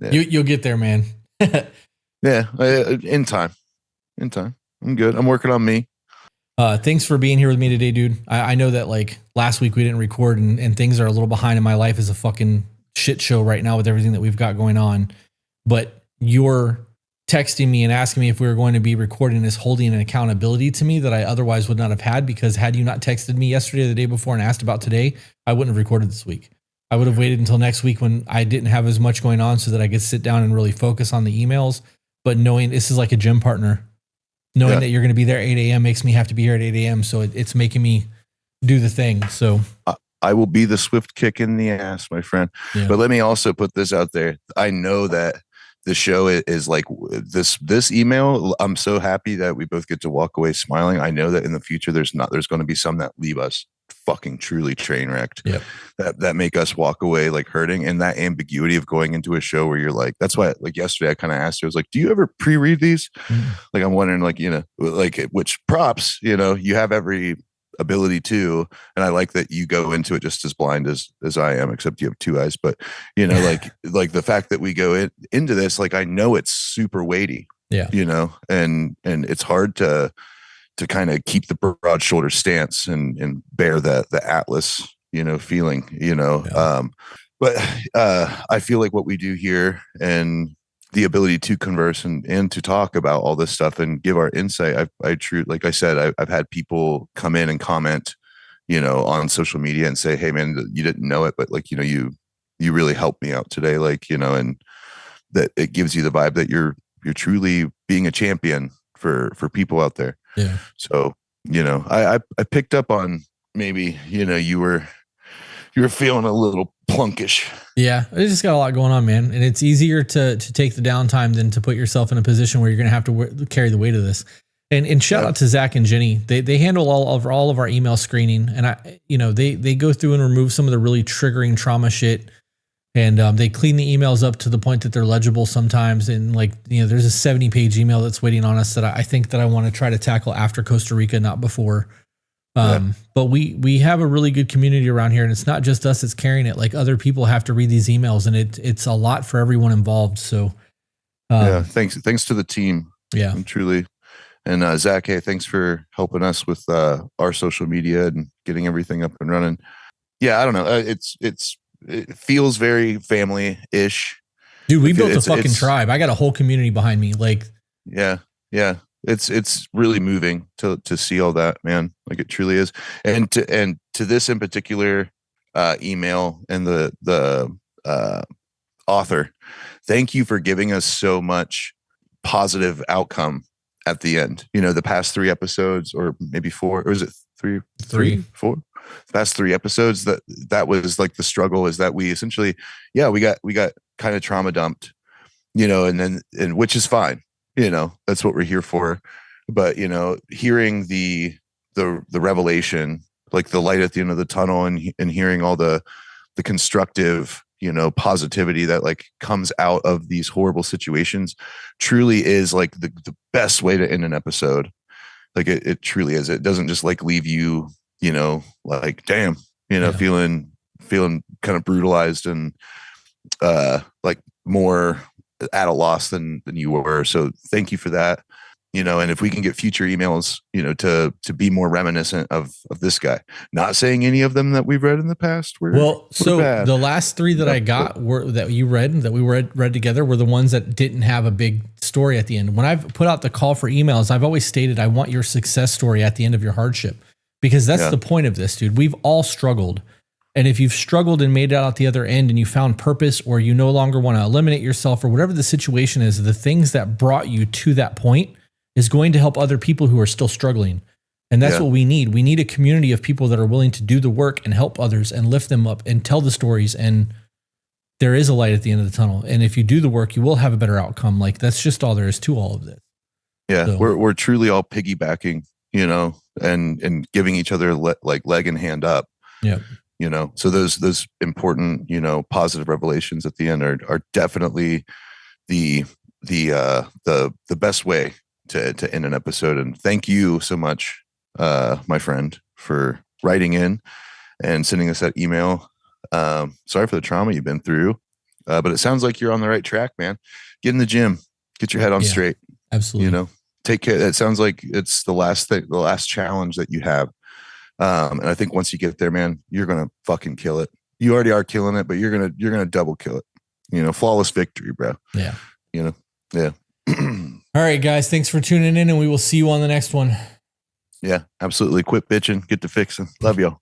S2: Yeah.
S1: You'll get there, man.
S2: Yeah, in time. I'm good. I'm working on me.
S1: Thanks for being here with me today, dude. I know that like last week we didn't record and things are a little behind in my life as a fucking shit show right now with everything that we've got going on. But you're texting me and asking me if we were going to be recording this, holding an accountability to me that I otherwise would not have had, because had you not texted me yesterday or the day before and asked about today, I wouldn't have recorded this week. I would have waited until next week when I didn't have as much going on so that I could sit down and really focus on the emails. But knowing this is like a gym partner, knowing that you're going to be there at 8 a.m. makes me have to be here at 8 a.m. So it's making me do the thing. So
S2: I will be the swift kick in the ass, my friend. Yeah. But let me also put this out there. I know that the show is like this email. I'm so happy that we both get to walk away smiling. I know that in the future, there's going to be some that leave us fucking truly train wrecked.
S1: Yep.
S2: That make us walk away like hurting, and that ambiguity of going into a show where you're like, that's why like yesterday I kind of asked you, I was like, do you ever pre-read these? Like I'm wondering, like, you know, like which props, you know, you have every ability to, and I like that you go into it just as blind as I am, except you have two eyes. But you know, like the fact that we go into this, like I know it's super weighty, you know, and it's hard to kind of keep the broad shoulder stance and bear the Atlas, you know, feeling, you know. But I feel like what we do here and the ability to converse and to talk about all this stuff and give our insight. Like I said, I've had people come in and comment, you know, on social media and say, hey man, you didn't know it, but like, you know, you really helped me out today. Like, you know, and that it gives you the vibe that you're truly being a champion for people out there.
S1: Yeah.
S2: So, you know, I picked up on maybe, you know, you were feeling a little plunkish.
S1: Yeah. I just got a lot going on, man. And it's easier to take the downtime than to put yourself in a position where you're going to have to carry the weight of this. And shout out to Zach and Jenny. They handle all of our email screening. And they go through and remove some of the really triggering trauma shit. And they clean the emails up to the point that they're legible sometimes. And like, you know, there's a 70-page email that's waiting on us that I think that I want to try to tackle after Costa Rica, not before. But we have a really good community around here, and it's not just us that's carrying it. Like other people have to read these emails, and it's a lot for everyone involved. So
S2: thanks to the team.
S1: Yeah,
S2: truly. And Zach, hey, thanks for helping us with our social media and getting everything up and running. Yeah, I don't know. It feels very family-ish.
S1: Dude, we built a fucking tribe. I got a whole community behind me. Like,
S2: yeah. It's really moving to see all that, man. Like it truly is. And to this in particular email and the author, thank you for giving us so much positive outcome at the end. You know, the past 3 episodes, or maybe 4, or is it 3, 4? The past 3 episodes, that was like the struggle, is that we essentially, we got kind of trauma dumped, you know, and which is fine. You know, that's what we're here for. But, you know, hearing the revelation, like the light at the end of the tunnel, and hearing all the constructive, you know, positivity that like comes out of these horrible situations truly is like the best way to end an episode. Like it truly is. It doesn't just like leave you, you know, like, damn, you know, feeling kind of brutalized and like more at a loss than you were. So thank you for that. You know, and if we can get future emails, you know, to be more reminiscent of this guy, not saying any of them that we've read in the past were bad.
S1: The last 3 that I got that we read together were the ones that didn't have a big story at the end. When I've put out the call for emails, I've always stated I want your success story at the end of your hardship, because that's the point of this, dude. We've all struggled. And if you've struggled and made it out the other end and you found purpose, or you no longer want to eliminate yourself, or whatever the situation is, the things that brought you to that point is going to help other people who are still struggling. And that's what we need. We need a community of people that are willing to do the work and help others and lift them up and tell the stories. And there is a light at the end of the tunnel. And if you do the work, you will have a better outcome. Like, that's just all there is to all of this.
S2: Yeah.
S1: So,
S2: we're truly all piggybacking, you know, and giving each other like leg and hand up.
S1: Yeah.
S2: You know, so those important, you know, positive revelations at the end are definitely the best way to end an episode. And thank you so much, my friend, for writing in and sending us that email. Sorry for the trauma you've been through, but it sounds like you're on the right track, man. Get in the gym, get your head on straight.
S1: Absolutely.
S2: You know, take care. It sounds like it's the last challenge that you have. And I think once you get there, man, you're going to fucking kill it. You already are killing it, but you're going to double kill it, you know, flawless victory, bro.
S1: Yeah.
S2: You know? Yeah.
S1: All right, guys. Thanks for tuning in, and we will see you on the next one.
S2: Yeah, absolutely. Quit bitching. Get to fixing. Love y'all.